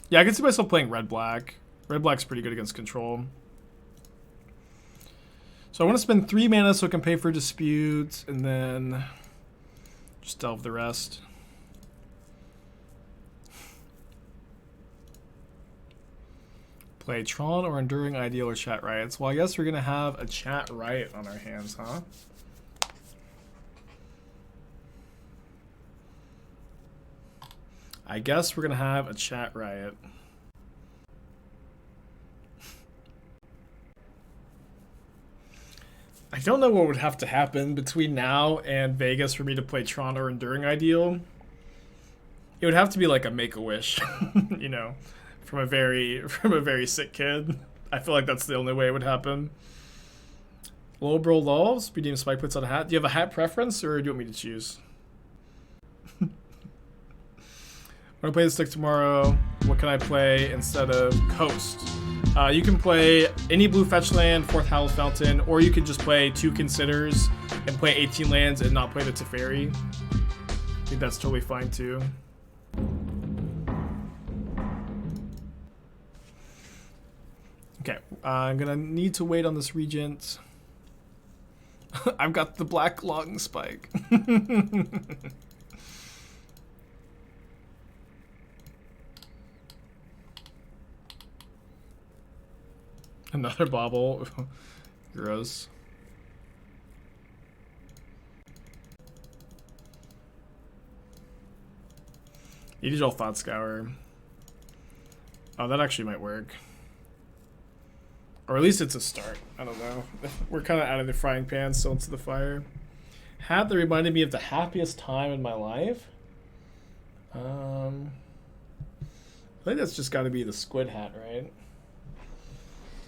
Yeah, I can see myself playing red-black. Red-black's pretty good against control. So I want to spend 3 mana so I can pay for Dispute, and then just delve the rest. Play Tron or Enduring Ideal or Chat Riots. Well, I guess we're going to have a Chat Riot on our hands, huh? I guess we're going to have a Chat Riot. I don't know what would have to happen between now and Vegas for me to play Tron or Enduring Ideal. It would have to be like a Make-A-Wish, you know, from a very sick kid. I feel like that's the only way it would happen. Low Bro Lulls, redeem Spike puts on a hat. Do you have a hat preference, or do you want me to choose? I'm gonna play the stick tomorrow. What can I play instead of Coast? You can play any blue fetch land, 4th Hallowed Fountain, or you could just play 2 Considers and play 18 lands and not play the Teferi. I think that's totally fine too. Okay, I'm gonna need to wait on this Regent. I've got the black lung spike. Another Bauble. Gross. Need all Thought Scour. Oh, that actually might work. Or at least it's a start. I don't know. We're kind of out of the frying pan, still into the fire. Hat that reminded me of the happiest time in my life. I think that's just got to be the squid hat, right?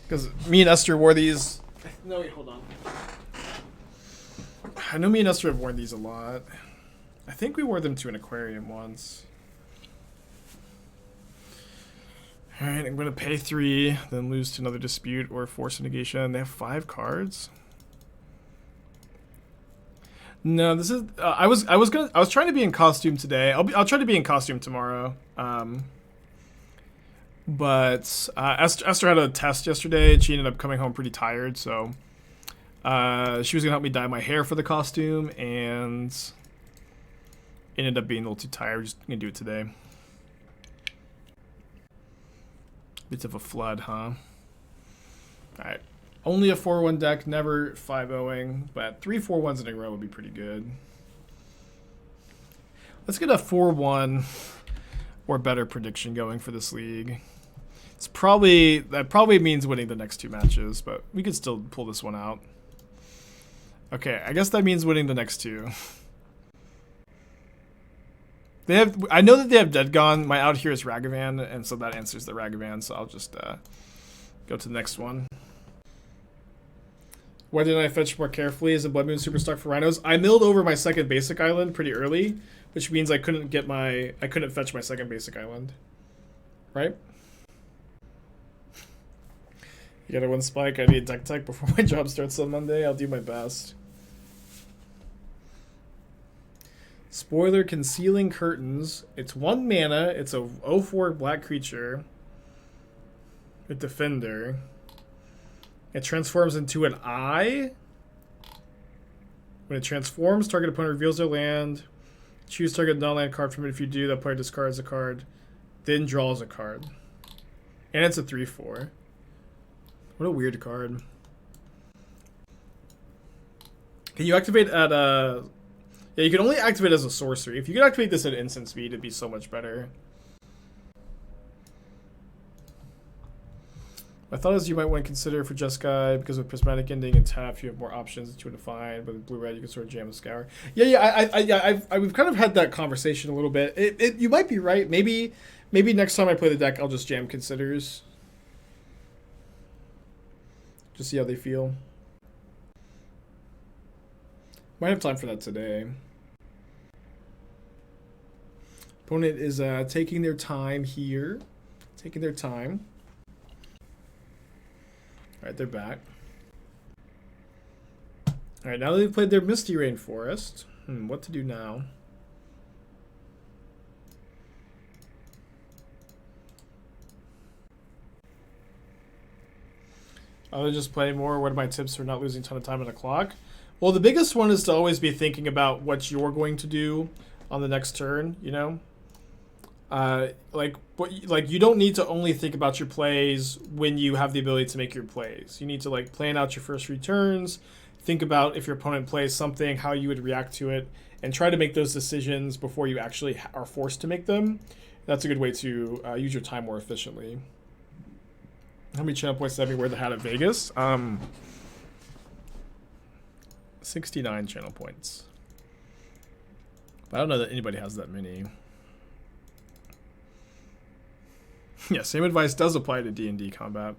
Because me and Esther wore these. No, wait, hold on. I know me and Esther have worn these a lot. I think we wore them to an aquarium once. Alright, I'm going to pay 3, then lose to another Dispute or Force Negation. They have 5 cards? No, this is... I was trying to be in costume today. I'll try to be in costume tomorrow. But Esther had a test yesterday, and she ended up coming home pretty tired, so she was going to help me dye my hair for the costume, and ended up being a little too tired. We're just going to do it today. Bits of a flood, huh? Alright. Only a 4-1 deck, never 5-0ing, but 3 4-1s in a row would be pretty good. Let's get a 4-1 or better prediction going for this league. That probably means winning the next 2 matches, but we could still pull this one out. Okay, I guess that means winning the next 2. I know that they have Dead Gone. My out here is Ragavan, and so that answers the Ragavan, so I'll just go to the next one. Why didn't I fetch more carefully? Is a Blood Moon Superstock for Rhinos? I milled over my second basic island pretty early, which means I couldn't fetch my second basic island. Right? You gotta win Spike. I need deck tech before my job starts on Monday. I'll do my best. Spoiler, Concealing Curtains. It's 1 mana. It's a 0/4 black creature. A defender. It transforms into an eye. When it transforms, target opponent reveals their land. Choose target non-land card from it. If you do, that player discards a card. Then draws a card. And it's a 3/4. What a weird card. Can you activate at a... Yeah, you can only activate as a sorcery. If you could activate this at instant speed, it'd be so much better. My thought is you might want to consider for Jeskai because with Prismatic Ending and tap, you have more options that you would find. But with blue-red, you can sort of jam a Scour. We've kind of had that conversation a little bit. You might be right. Maybe next time I play the deck, I'll just jam Considers. Just see how they feel. Might have time for that today. Opponent is taking their time here. Taking their time. Alright, they're back. Alright, now that they've played their Misty Rainforest, what to do now? I'll just play more. What are my tips for not losing a ton of time on the clock? Well, the biggest one is to always be thinking about what you're going to do on the next turn, you know? You don't need to only think about your plays when you have the ability to make your plays. You need to like plan out your first 3 turns, think about if your opponent plays something, how you would react to it, and try to make those decisions before you actually are forced to make them. That's a good way to use your time more efficiently. How many channel points did I wear the hat at Vegas? 69 channel points. I don't know that anybody has that many. Yeah, same advice does apply to D&D combat.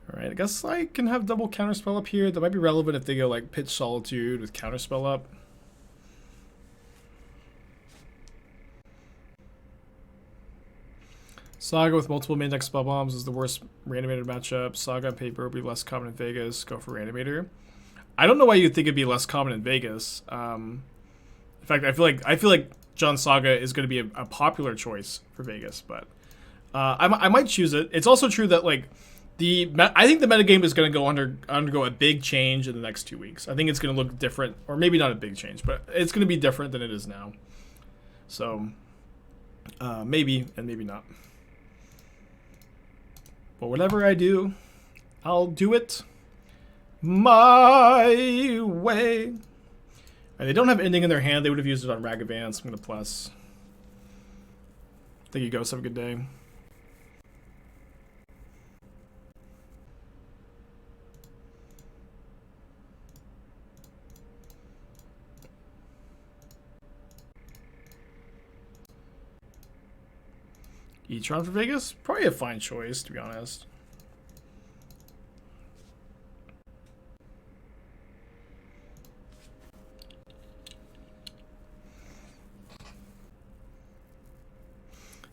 Alright, I guess I can have double Counterspell up here. That might be relevant if they go like Pitch Solitude with Counterspell up. Saga with multiple main deck spell bombs is the worst Reanimator matchup. Saga on paper would be less common in Vegas. Go for Reanimator. I don't know why you'd think it'd be less common in Vegas. In fact, I feel like John Saga is going to be a popular choice for Vegas, but I might choose it. It's also true that like I think the metagame is going to undergo a big change in the next 2 weeks. I think it's going to look different, or maybe not a big change, but it's going to be different than it is now. So maybe and maybe not. But whatever I do, I'll do it my way. And they don't have Ending in their hand. They would have used it on Ragavan, so I'm going to plus. Thank you, Ghost. Have a good day. E-Tron for Vegas? Probably a fine choice, to be honest.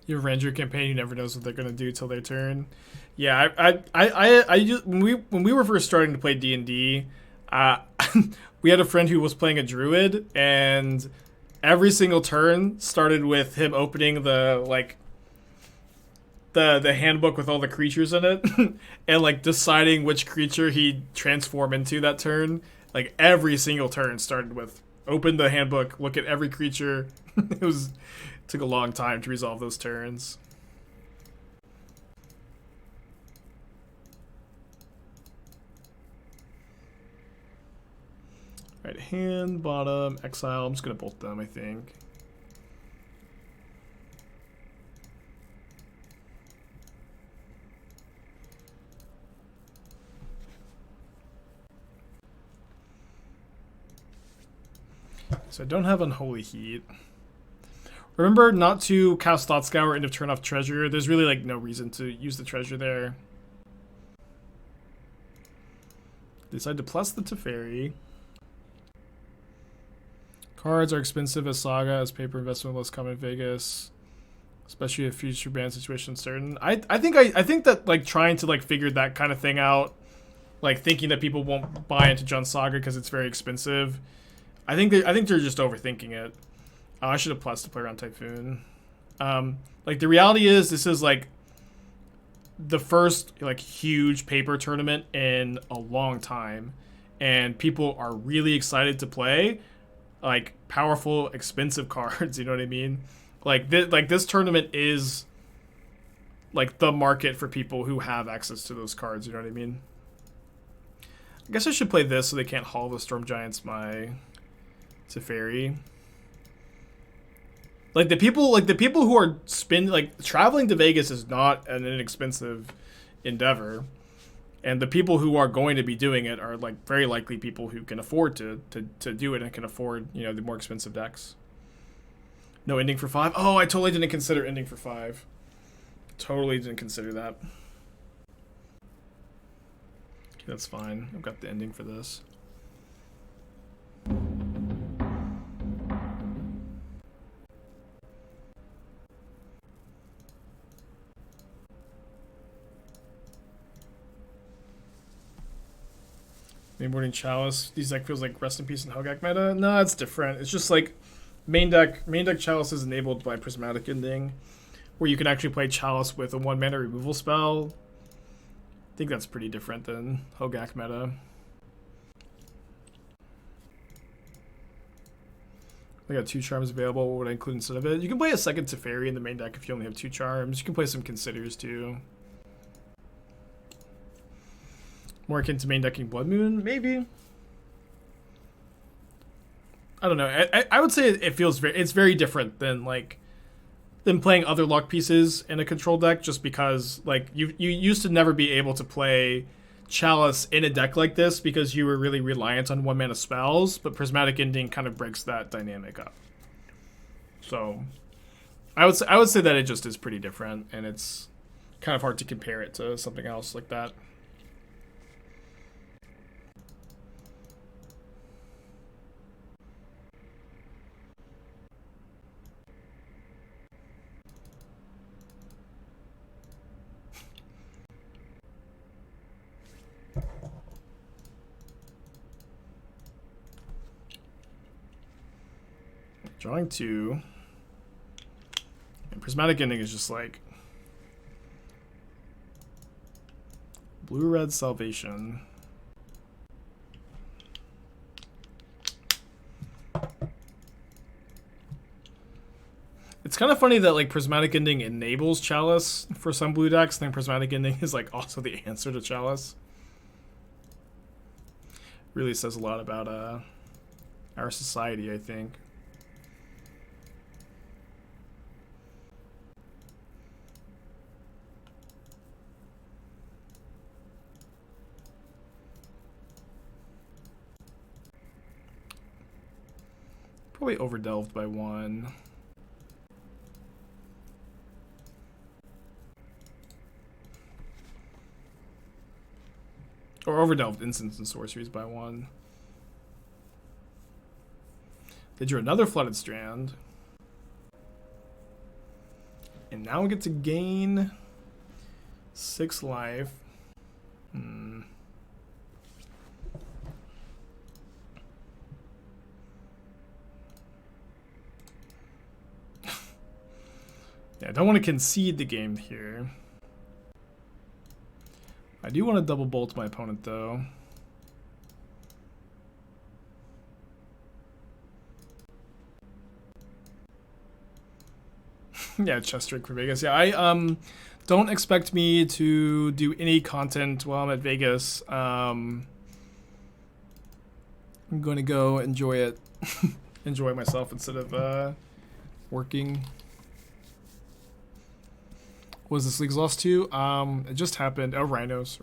You have Ranger campaign, you never knows what they're gonna do till their turn. Yeah, when we were first starting to play D&D, we had a friend who was playing a druid, and every single turn started with him opening the handbook with all the creatures in it, and like deciding which creature he'd transform into that turn. Like every single turn started with open the handbook, look at every creature. Took a long time to resolve those turns. Right hand, bottom, exile. I'm just gonna bolt them, I think. So I don't have Unholy Heat. Remember not to cast Thought Scour end of turn off treasure. There's really like no reason to use the treasure there. Decide to plus the Teferi. Cards are expensive as Saga, as paper investment less common in Vegas, especially if future ban situation certain. I think that like trying to like figure that kind of thing out, like thinking that people won't buy into John Saga because it's very expensive. I think they're just overthinking it. I should have plus to play around Typhoon. Like the reality is, this is like the first like huge paper tournament in a long time, and people are really excited to play like powerful, expensive cards. You know what I mean? Like this tournament is like the market for people who have access to those cards. You know what I mean? I guess I should play this so they can't haul the Storm Giants my Teferi. Like the people who are traveling to Vegas is not an inexpensive endeavor. And the people who are going to be doing it are like very likely people who can afford to do it and can afford, you know, the more expensive decks. No ending for 5. Oh, I totally didn't consider ending for 5. Totally didn't consider that. Okay, that's fine. I've got the ending for this. Mainboarding Chalice. These deck feels like Rest in Peace and Hogak meta. No, it's different. It's just like main deck Chalice is enabled by Prismatic Ending, where you can actually play Chalice with a 1-mana removal spell. I think that's pretty different than Hogak meta. I got 2 charms available. What would I include instead of it? You can play a second Teferi in the main deck if you only have 2 charms. You can play some Considers too. More akin to main decking Blood Moon, maybe. I don't know. I would say it feels it's very different than playing other luck pieces in a control deck, just because like you used to never be able to play Chalice in a deck like this because you were really reliant on 1-mana spells, but Prismatic Ending kind of breaks that dynamic up. So I would say that it just is pretty different, and it's kind of hard to compare it to something else like that. Drawing 2. And Prismatic Ending is just like Blue-Red Salvation. It's kind of funny that like Prismatic Ending enables Chalice for some blue decks, and then Prismatic Ending is like also the answer to Chalice. Really says a lot about our society, I think. Probably overdelved by 1. Or overdelved instants and sorceries by 1. They drew another Flooded Strand. And now we get to gain 6 life. Yeah, I don't want to concede the game here. I do want to double bolt my opponent, though. Yeah, chest trick for Vegas. Yeah, I don't expect me to do any content while I'm at Vegas. I'm going to go enjoy it. Enjoy myself instead of working. Was this league's lost to? It just happened. Oh, Rhinos.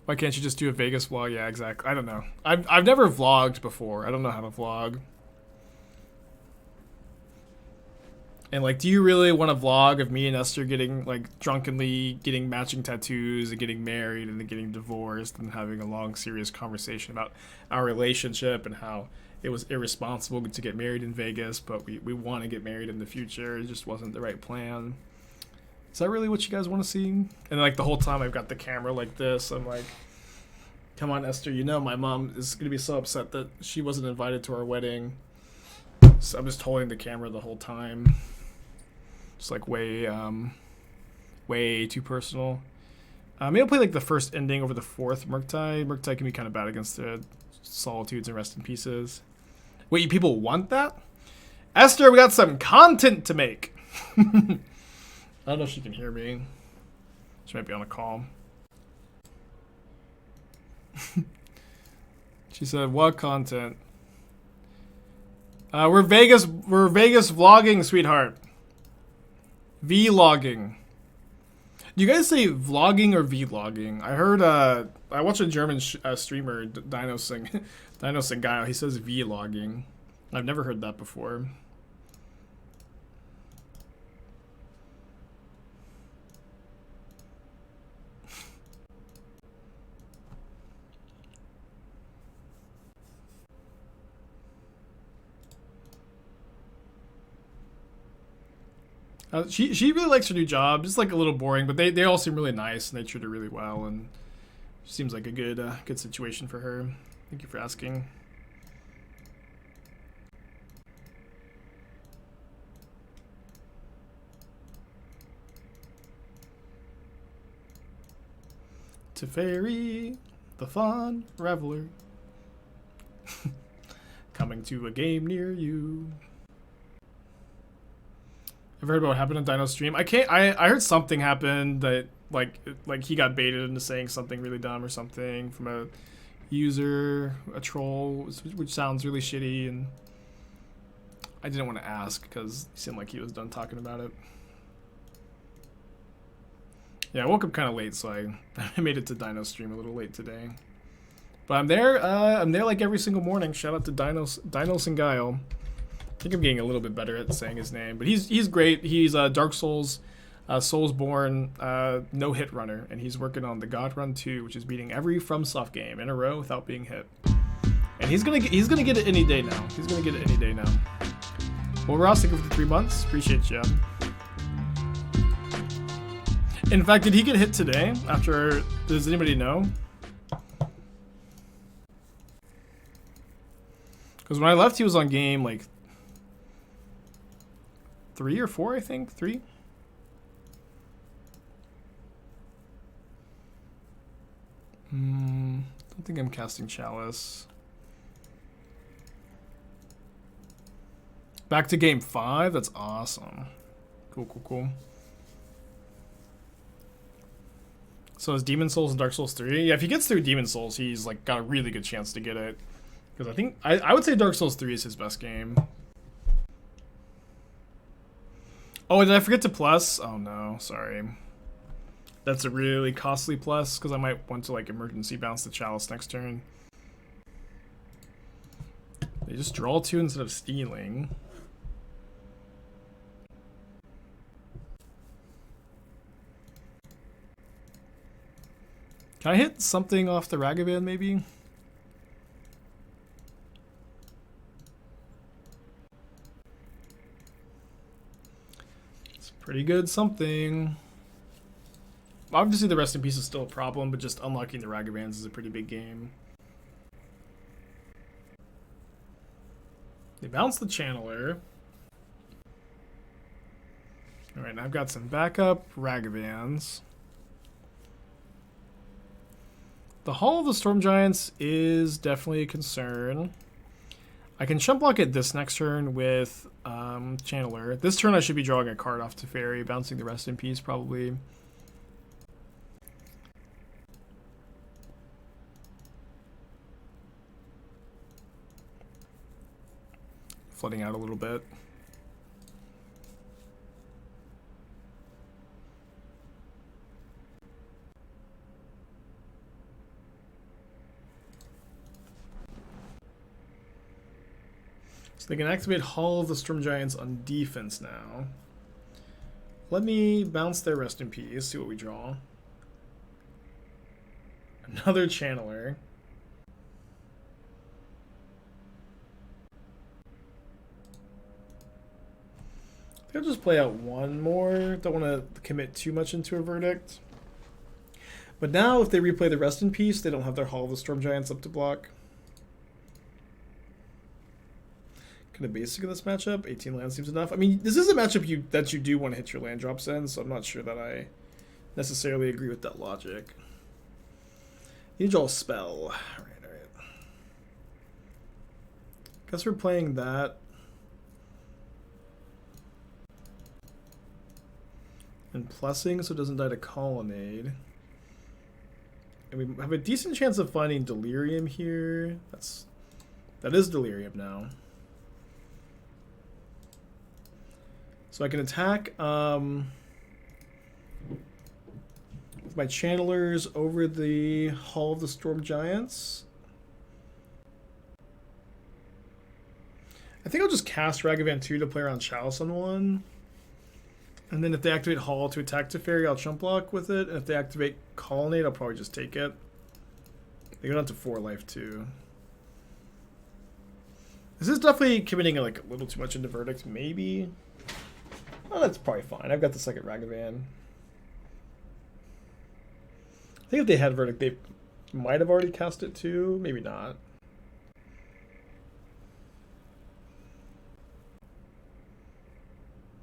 Why can't you just do a Vegas vlog? Yeah, exactly. I don't know. I've never vlogged before. I don't know how to vlog. And like, do you really want to vlog of me and Esther getting like drunkenly getting matching tattoos and getting married and then getting divorced and having a long serious conversation about our relationship and how it was irresponsible to get married in Vegas, but we want to get married in the future. It just wasn't the right plan. Is that really what you guys want to see? And like the whole time I've got the camera like this. I'm like, come on, Esther, you know my mom is going to be so upset that she wasn't invited to our wedding. So I'm just holding the camera the whole time. Just like way too personal. Maybe I'll play like the first ending over the 4th Murktide. Murktide can be kind of bad against the Solitudes and Rest in Pieces. Wait, you people want that? Esther, we got some content to make. I don't know if she can hear me. She might be on a call. She said, what content? We're Vegas vlogging, sweetheart. Vlogging. Do you guys say vlogging or vlogging? I heard I watched a German streamer, Dino Guy. He says vlogging. I've never heard that before. She really likes her new job. It's like a little boring, but they all seem really nice and they treat her really well, and seems like a good situation for her. Thank you for asking. Teferi, the fun Raveler, coming to a game near you. I've heard about what happened on Dino's stream. I heard something happened that like he got baited into saying something really dumb or something from a user, a troll, which sounds really shitty, and I didn't want to ask because it seemed like he was done talking about it. Yeah, I woke up kind of late, so I made it to Dino's stream a little late today. But I'm there like every single morning. Shout out to Dinos and Guile. I think I'm getting a little bit better at saying his name, but he's great. He's Dark Souls, Soulsborne, no hit runner, and he's working on the God Run 2, which is beating every FromSoft game in a row without being hit. And he's gonna get it any day now. He's gonna get it any day now. Well, Ross, thank you for the 3 months. Appreciate you. In fact, did he get hit today? Does anybody know? Because when I left, he was on game like 3 or 4, I think. 3. Don't think I'm casting Chalice. Back to game 5. That's awesome. Cool. So is Demon Souls and Dark Souls 3? Yeah, if he gets through Demon Souls, he's like got a really good chance to get it. Because I think I would say Dark Souls 3 is his best game. Oh, did I forget to plus? Oh no, sorry. That's a really costly plus because I might want to like emergency bounce the Chalice next turn. They just draw 2 instead of stealing. Can I hit something off the Ragavan maybe? It's pretty good something. Obviously the Rest in Peace is still a problem, but just unlocking the Ragavans is a pretty big game. They bounce the Channeler. Alright, now I've got some backup Ragavans. The Hall of the Storm Giants is definitely a concern. I can chump block it this next turn with Channeler. This turn I should be drawing a card off Teferi, bouncing the Rest in Peace probably. Flooding out a little bit. So they can activate Hall of the Storm Giants on defense now. Let me bounce their Rest in Peace, see what we draw. Another Channeler. I think I'll just play out one more. Don't want to commit too much into a verdict. But now if they replay the Rest in Peace, they don't have their Hall of the Storm Giants up to block. Kind of basic in this matchup. 18 lands seems enough. I mean, this is a matchup that you do want to hit your land drops in, so I'm not sure that I necessarily agree with that logic. You draw a spell. Alright. Guess we're playing that. And plussing so it doesn't die to Colonnade. And we have a decent chance of finding Delirium here. That is Delirium now. So I can attack with my channelers over the Hall of the Storm Giants. I think I'll just cast Ragavan 2 to play around Chalice on 1. And then if they activate Hall to attack Teferi, I'll chump block with it. And if they activate Colonnade, I'll probably just take it. They go down to 4 life too. This is definitely committing like a little too much into Verdict, maybe. Oh, that's probably fine. I've got the second Ragavan. I think if they had Verdict, they might have already cast it too. Maybe not.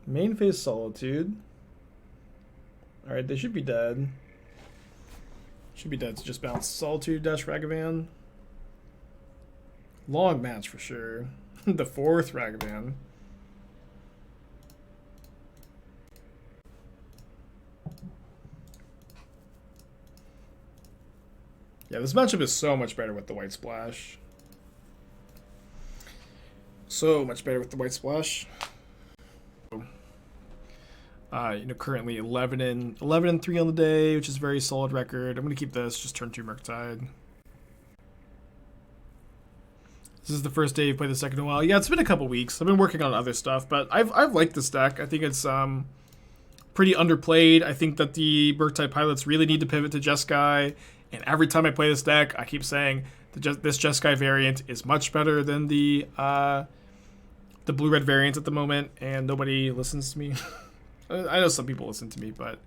Main phase Solitude. Alright, they should be dead. Should be dead, so just bounce Solitude dash Ragavan. Long match for sure. The 4th Ragavan. Yeah, this matchup is so much better with the White Splash. So much better with the White Splash. Currently 11 and 3 on the day, which is a very solid record. I'm gonna keep this. Just turn 2 Murktide. This is the first day you played the second in a while. Yeah, it's been a couple weeks. I've been working on other stuff, but I've liked this deck. I think it's pretty underplayed. I think that the Murktide pilots really need to pivot to Jeskai. And every time I play this deck, I keep saying this Jeskai variant is much better than the blue-red variant at the moment, and nobody listens to me. I know some people listen to me, but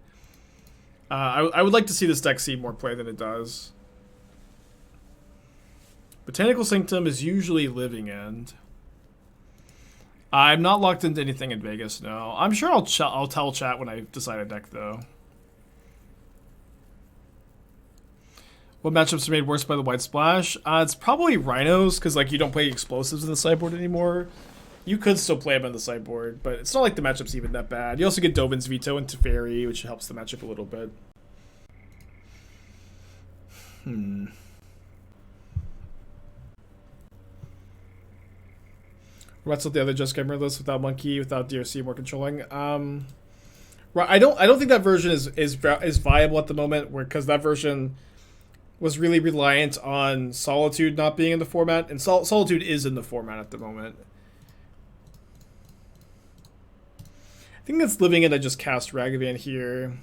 I would like to see this deck see more play than it does. Botanical Sanctum is usually Living End. I'm not locked into anything in Vegas, no. I'm sure I'll tell chat when I decide a deck, though. What matchups are made worse by the White Splash? It's probably Rhinos, because like you don't play explosives in the sideboard anymore. You could still play them in the sideboard, but it's not like the matchup's even that bad. You also get Dovin's Veto and Teferi, which helps the matchup a little bit. What's with the other Jeskai Mirrorless without Monke, without DRC, more controlling? I don't think that version is viable at the moment, because that version was really reliant on Solitude not being in the format, and Solitude is in the format at the moment. I think that's Living End. I just cast Ragavan here.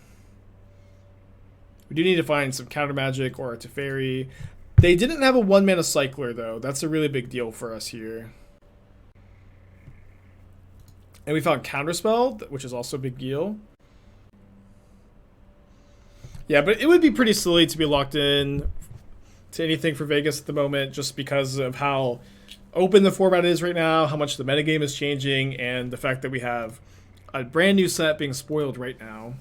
We do need to find some counter magic or a Teferi. They didn't have a 1-mana cycler though. That's a really big deal for us here. And we found Counterspell, which is also a big deal. Yeah, but it would be pretty silly to be locked in to anything for Vegas at the moment, just because of how open the format is right now, how much the metagame is changing, and the fact that we have a brand new set being spoiled right now.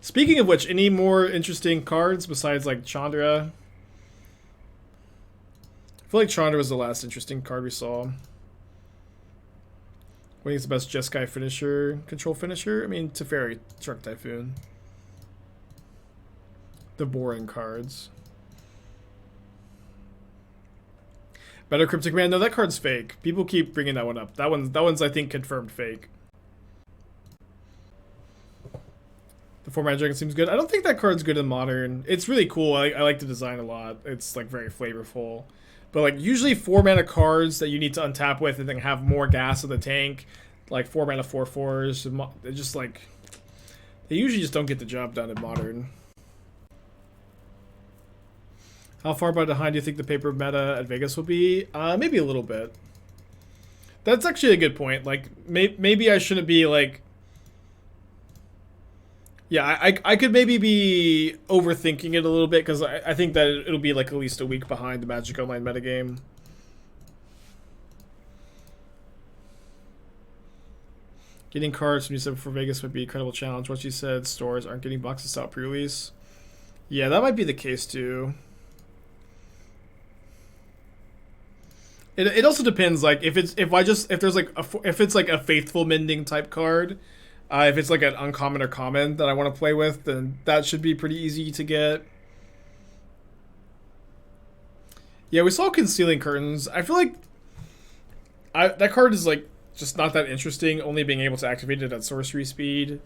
Speaking of which, any more interesting cards besides like Chandra? I feel like Chandra was the last interesting card we saw. What do you think is the best Jeskai finisher, control finisher? I mean, Teferi, Shark Typhoon. The boring cards. Better Cryptic Man? No, that card's fake. People keep bringing that one up. That one's I think confirmed fake. The 4-mana dragon seems good. I don't think that card's good in Modern. It's really cool. I like the design a lot. It's like very flavorful. But like usually 4-mana cards that you need to untap with and then have more gas in the tank, like 4-mana 4/4s, they're just like they usually just don't get the job done in Modern. How far behind do you think the paper meta at Vegas will be? Maybe a little bit. That's actually a good point. Like maybe I shouldn't be like. Yeah, I could maybe be overthinking it a little bit, because I think that it'll be like at least a week behind the Magic Online metagame. Getting cards from you for Vegas would be an incredible challenge. What you said, stores aren't getting boxes out pre-release. Yeah, that might be the case too. It also depends, like if it's like a faithful mending type card. If it's like an uncommon or common that I want to play with, then that should be pretty easy to get. Yeah, we saw Concealing Curtains. I feel like that card is like just not that interesting, only being able to activate it at sorcery speed.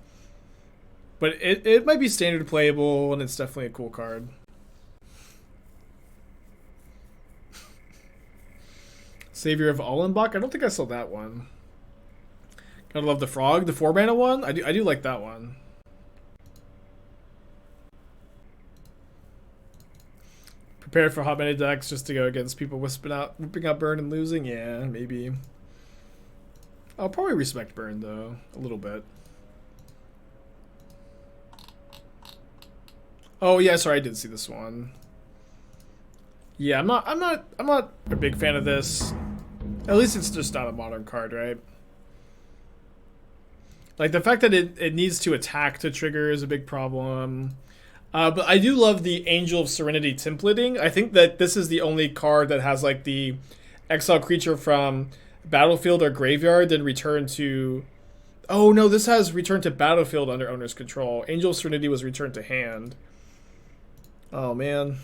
But it might be standard playable, and it's definitely a cool card. Savior of Allenbach? I don't think I saw that one. Gotta love the frog. The 4-mana one? I do like that one. Prepare for hot meta decks just to go against people whipping out burn and losing? Yeah, maybe. I'll probably respect burn though, a little bit. Oh yeah, sorry, I did see this one. Yeah, I'm not a big fan of this. At least it's just not a modern card, right? Like the fact that it needs to attack to trigger is a big problem. But I do love the Angel of Serenity templating. I think that this is the only card that has like the exile creature from battlefield or graveyard, then return to... Oh no, this has return to battlefield under owner's control. Angel of Serenity was returned to hand. Oh man.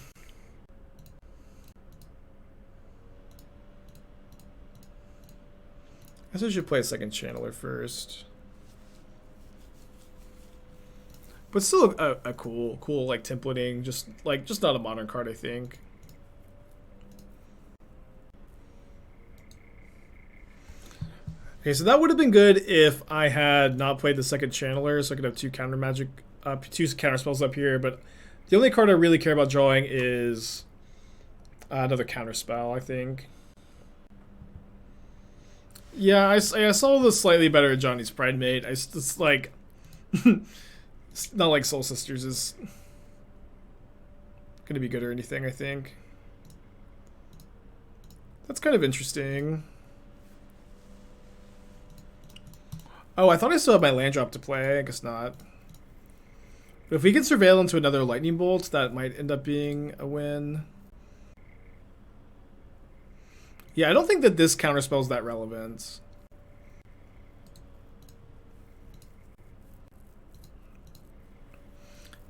I guess I should play a second channeler first. But still a cool like templating, just not a modern card, I think. Okay, so that would have been good if I had not played the second channeler, so I could have two counter spells up here. But the only card I really care about drawing is another counterspell, I think. Yeah, I saw the slightly better Johnny's Pridemate. It's like it's not like Soul Sisters is gonna be good or anything, I think. That's kind of interesting. Oh, I thought I still had my land drop to play. I guess not. But if we can surveil into another lightning bolt, that might end up being a win. Yeah, I don't think that this counterspell is that relevant.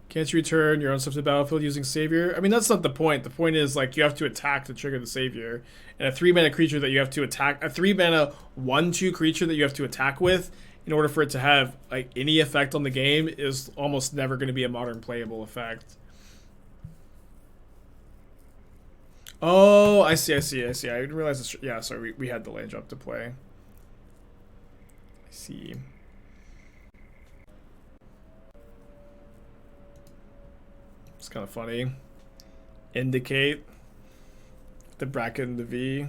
Can't you return your own stuff to the battlefield using Savior? I mean, that's not the point. The point is, like, you have to attack to trigger the Savior. And a 3-mana creature that you have to attack... A 3-mana 1/2 creature that you have to attack with, in order for it to have, like, any effect on the game, is almost never going to be a modern playable effect. Oh, I see. I didn't realize this. Yeah, sorry, we had the land drop to play. I see. It's kind of funny. Indicate. The bracket and the V.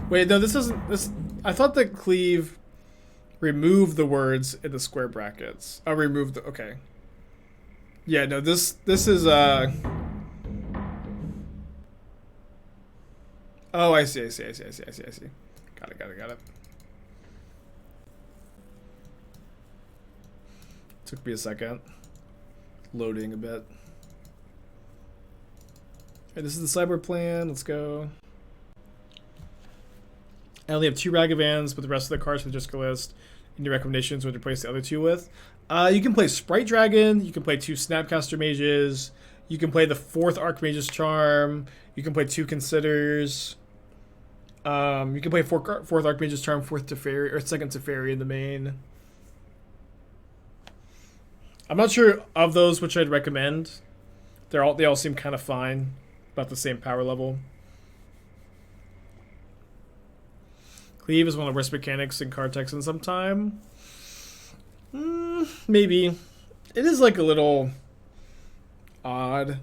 Wait, no, this isn't... This, I thought that Cleave removed the words in the square brackets. Oh, removed the... Okay. Yeah, no, this is Oh, I see. Got it. Took me a second. Loading a bit. Okay, this is the Sideboard plan. Let's go. I only have 2 Ragavans, but the rest of the cards from the Decklist. Any recommendations what to replace the other 2 with? You can play Sprite Dragon. You can play 2 Snapcaster Mages. You can play the 4th Archmage's Charm. You can play 2 Considers. You can play 4th Archmage's Charm, 4th Teferi, or 2nd Teferi in the main. I'm not sure of those which I'd recommend. They all seem kind of fine, about the same power level. Cleave is one of the worst mechanics in card text in some time. Maybe. It is like a little odd.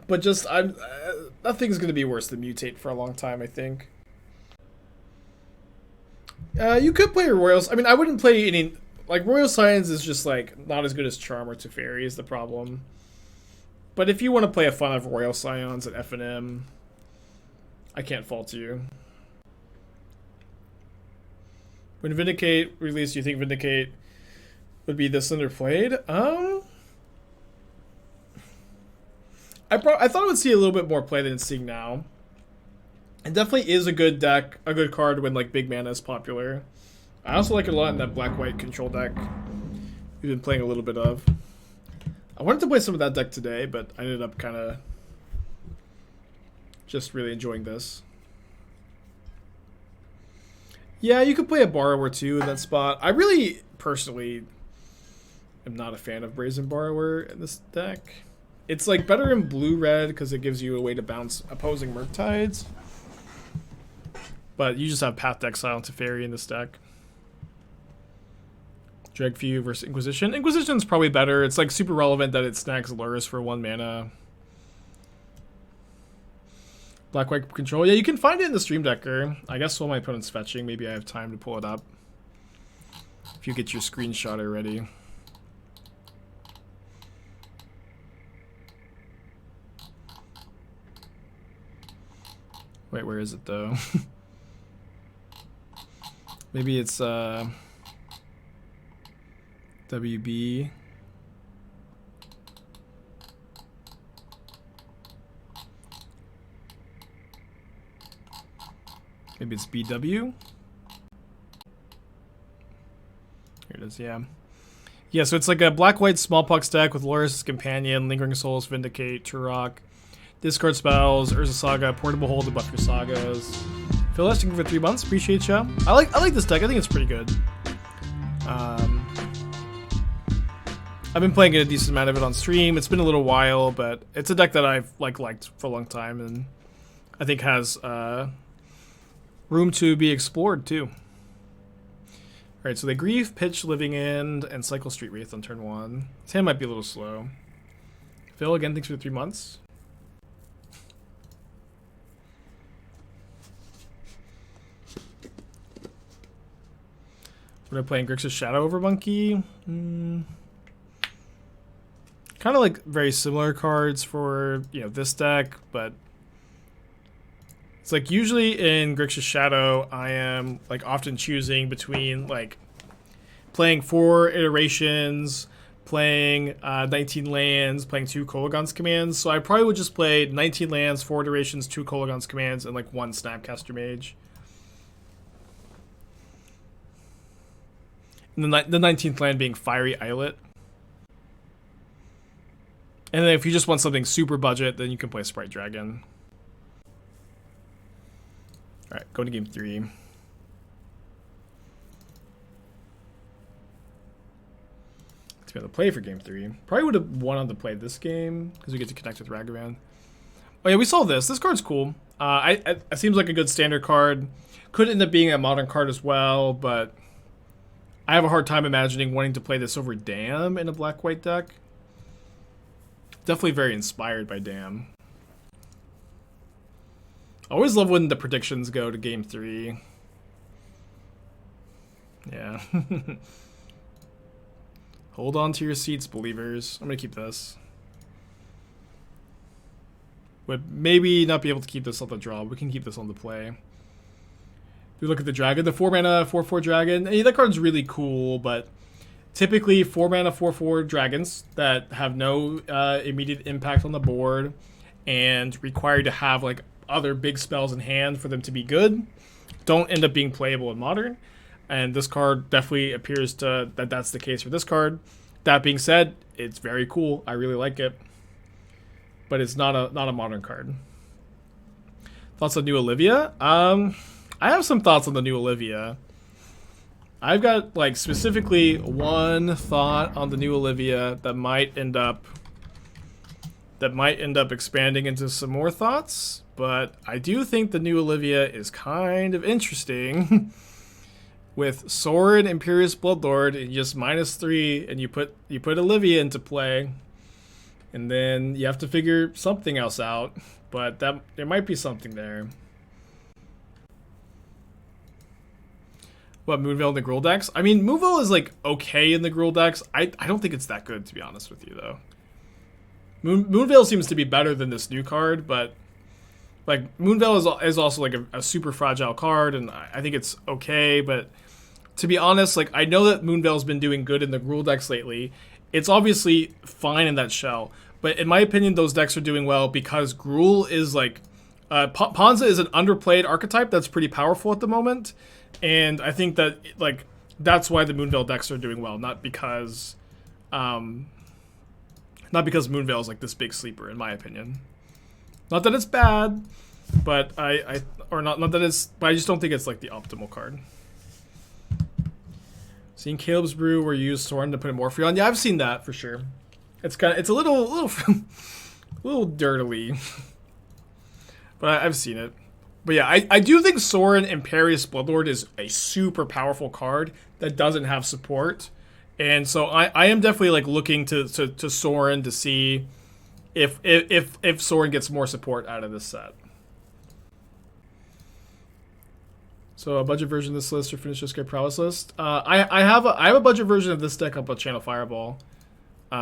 But just, nothing's going to be worse than Mutate for a long time, I think. You could play Royals. I mean, I wouldn't play any... Like, Royal Scions is just, like, not as good as Charm or Teferi is the problem. But if you want to play a fun of Royal Scions at FNM, I can't fault you. When Vindicate released, do you think Vindicate would be this underplayed? I thought it would see a little bit more play than it's seeing now. It definitely is a good deck, a good card when like big mana is popular. I also like it a lot in that black-white control deck we've been playing a little bit of. I wanted to play some of that deck today, but I ended up kind of Just really enjoying this. Yeah, you could play a Borrower too in that spot. I really, personally, am not a fan of Brazen Borrower in this deck. It's like better in blue-red because it gives you a way to bounce opposing Murktides. But you just have Path to Exile and Teferi in this deck. Dregfew versus Inquisition. Inquisition's probably better. It's like super relevant that it snags Lurrus for 1 mana. Black-white control. Yeah, you can find it in the Stream Decker. I guess while my opponent's fetching, maybe I have time to pull it up. If you get your screenshot already. Wait, where is it though? Maybe it's WB. Maybe it's BW. Here it is, yeah. Yeah, so it's like a black-white smallpox deck with Lurrus' Companion, Lingering Souls, Vindicate, Turok, discard spells, Urza Saga, Portable Hold to buff your sagas. Phil, thank you for 3 months. Appreciate ya. I like this deck. I think it's pretty good. I've been playing a decent amount of it on stream. It's been a little while, but it's a deck that I've liked for a long time, and I think has room to be explored too. Alright, so they Grief, Pitch, Living End, and cycle Street Wraith on turn 1. This hand might be a little slow. Phil, again, thanks for the 3 months. Would I play Grixis Shadow over Monke? Kind of like very similar cards for, you know, this deck, but it's like usually in Grixis Shadow, I am like often choosing between like playing 4 iterations, playing 19 lands, playing 2 Kolaghan's commands. So I probably would just play 19 lands, 4 iterations, 2 Kolaghan's commands, and like 1 Snapcaster Mage. And the 19th land being Fiery Islet. And then if you just want something super budget, then you can play Sprite Dragon. Alright, going to game 3. To be able to play for game 3. Probably would have wanted to play this game, because we get to connect with Ragavan. Oh yeah, we saw this. This card's cool. It seems like a good standard card. Could end up being a modern card as well, but I have a hard time imagining wanting to play this over Dam in a black-white deck. Definitely very inspired by Dam. I always love when the predictions go to game 3. Yeah. Hold on to your seats, believers. I'm going to keep this. Would maybe not be able to keep this on the draw. We can keep this on the play. If we look at the dragon, the 4-mana 4/4 dragon. Hey, that card's really cool, but typically 4-mana 4/4 dragons that have no immediate impact on the board and require to have like other big spells in hand for them to be good don't end up being playable in Modern. And this card definitely appears to that's the case for this card. That being said, it's very cool. I really like it, but it's not a Modern card. Thoughts on New Olivia? I have some thoughts on the New Olivia. I've got like specifically one thought on the New Olivia that might end up expanding into some more thoughts, but I do think the New Olivia is kind of interesting. With Sword, Imperious Bloodlord, and just -3, and you put Olivia into play, and then you have to figure something else out. But there might be something there. What, Moonveil in the Gruul decks? I mean, Moonveil is like okay in the Gruul decks. I don't think it's that good, to be honest with you, though. Moonveil seems to be better than this new card, but like Moonveil is also like a super fragile card, and I think it's okay. But to be honest, like I know that Moonveil's been doing good in the Gruul decks lately. It's obviously fine in that shell, but in my opinion, those decks are doing well because Gruul is like Ponza is an underplayed archetype that's pretty powerful at the moment, and I think that like that's why the Moonveil decks are doing well, not because Moonveil is like this big sleeper, in my opinion. Not that it's bad, but or not that it's, but I just don't think it's like the optimal card. Seen Caleb's Brew where you use Sorin to put a Morphe on. Yeah, I've seen that for sure. It's a little dirtily, but I've seen it. But yeah, I do think Sorin Imperious Bloodlord is a super powerful card that doesn't have support, and so I am definitely like looking to Sorin to see if Sorin gets more support out of this set. So a budget version of this list or finish Jeskai Prowess list. I have a budget version of this deck up with Channel Fireball, that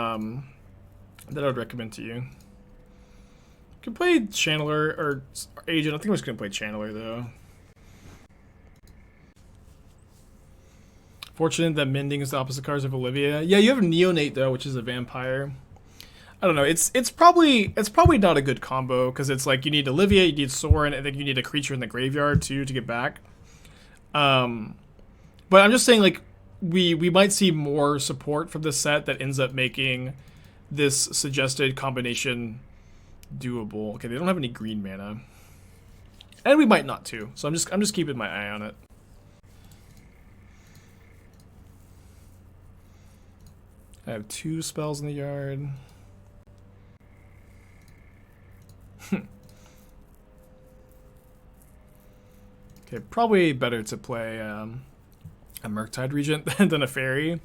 I would recommend to you. You can play Channeler or Agent. I think I'm just gonna play Channeler though. Fortunate that Mending is the opposite cards of Olivia. Yeah, you have Neonate though, which is a vampire. I don't know. It's probably not a good combo because it's like you need Olivia, you need Sorin, and then you need a creature in the graveyard too to get back. But I'm just saying, like, we might see more support from this set that ends up making this suggested combination doable. Okay, they don't have any green mana, and we might not too. So I'm just keeping my eye on it. I have 2 spells in the yard. Okay, probably better to play a Murktide Regent than a Fairy.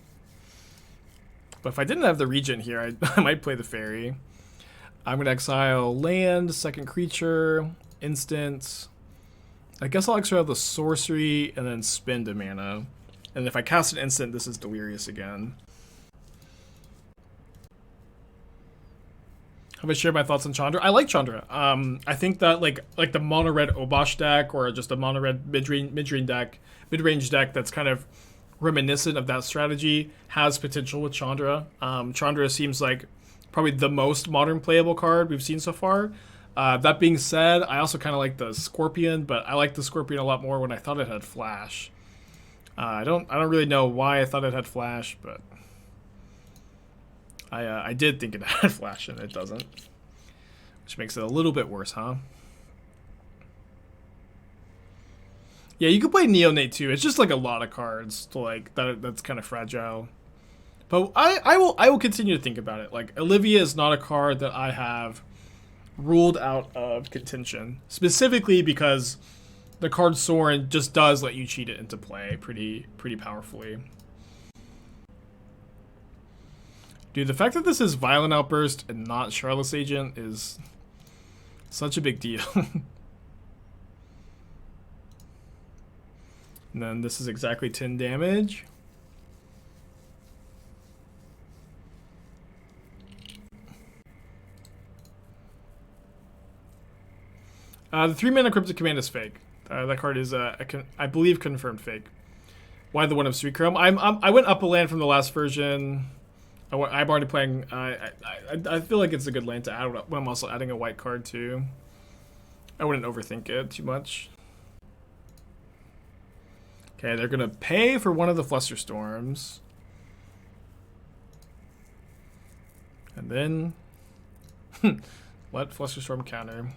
But if I didn't have the Regent here, I might play the Fairy. I'm going to exile land, second creature, instant. I guess I'll exile the sorcery and then spend a mana. And if I cast an instant, this is Delirious again. Have I shared my thoughts on Chandra? I like Chandra. I think that like the mono red Obosh deck or just a mono red mid-range deck that's kind of reminiscent of that strategy has potential with Chandra. Chandra seems like probably the most modern playable card we've seen so far. That being said, I also kind of like the Scorpion, but I like the Scorpion a lot more when I thought it had Flash. I don't really know why I thought it had Flash, but I did think it had Flash and it doesn't, which makes it a little bit worse, huh? Yeah, you could play Neonate too. It's just like a lot of cards to like that's kind of fragile. But I will continue to think about it. Like Olivia is not a card that I have ruled out of contention, specifically because the card Sorin just does let you cheat it into play pretty powerfully. Dude, the fact that this is Violent Outburst and not Charlotte's Agent is such a big deal. And then this is exactly 10 damage. The 3-mana Cryptic Command is fake. That card is, I believe, confirmed fake. Why the one of Seachrome? I went up a land from the last version. I'm already playing. I feel like it's a good land to add when I'm also adding a white card too. I wouldn't overthink it too much. Okay, they're gonna pay for one of the Flusterstorms, and then let Flusterstorm counter.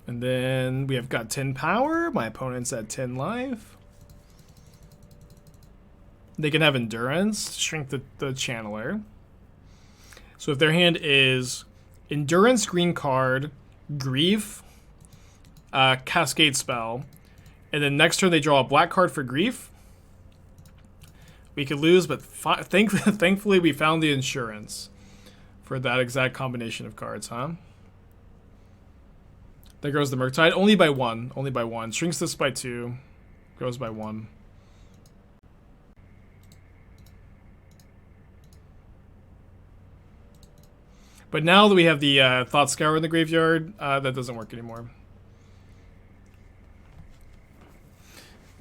And then we have got 10 power. My opponent's at 10 life. They can have Endurance, shrink the Channeler. So if their hand is Endurance, green card, Grief, Cascade Spell, and then next turn they draw a black card for Grief, we could lose, but thankfully we found the insurance for that exact combination of cards, huh? There goes the Murktide. Only by one. Shrinks this by 2. Goes by 1. But now that we have the Thought Scour in the graveyard, that doesn't work anymore.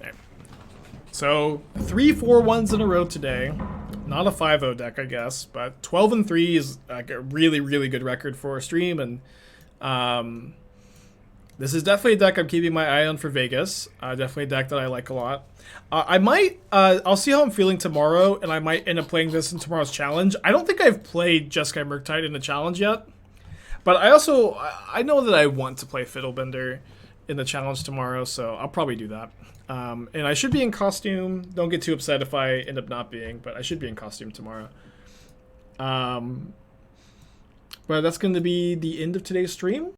Okay. So 3 4-1s in a row today. Not a 5-0 deck, I guess, but 12-3 is like a really, really good record for a stream, and this is definitely a deck I'm keeping my eye on for Vegas. Definitely a deck that I like a lot. I might, I'll see how I'm feeling tomorrow, and I might end up playing this in tomorrow's challenge. I don't think I've played Jeskai Murktide in the challenge yet, But I know that I want to play Fiddlebender in the challenge tomorrow, so I'll probably do that. And I should be in costume. Don't get too upset if I end up not being, but I should be in costume tomorrow. But that's going to be the end of today's stream.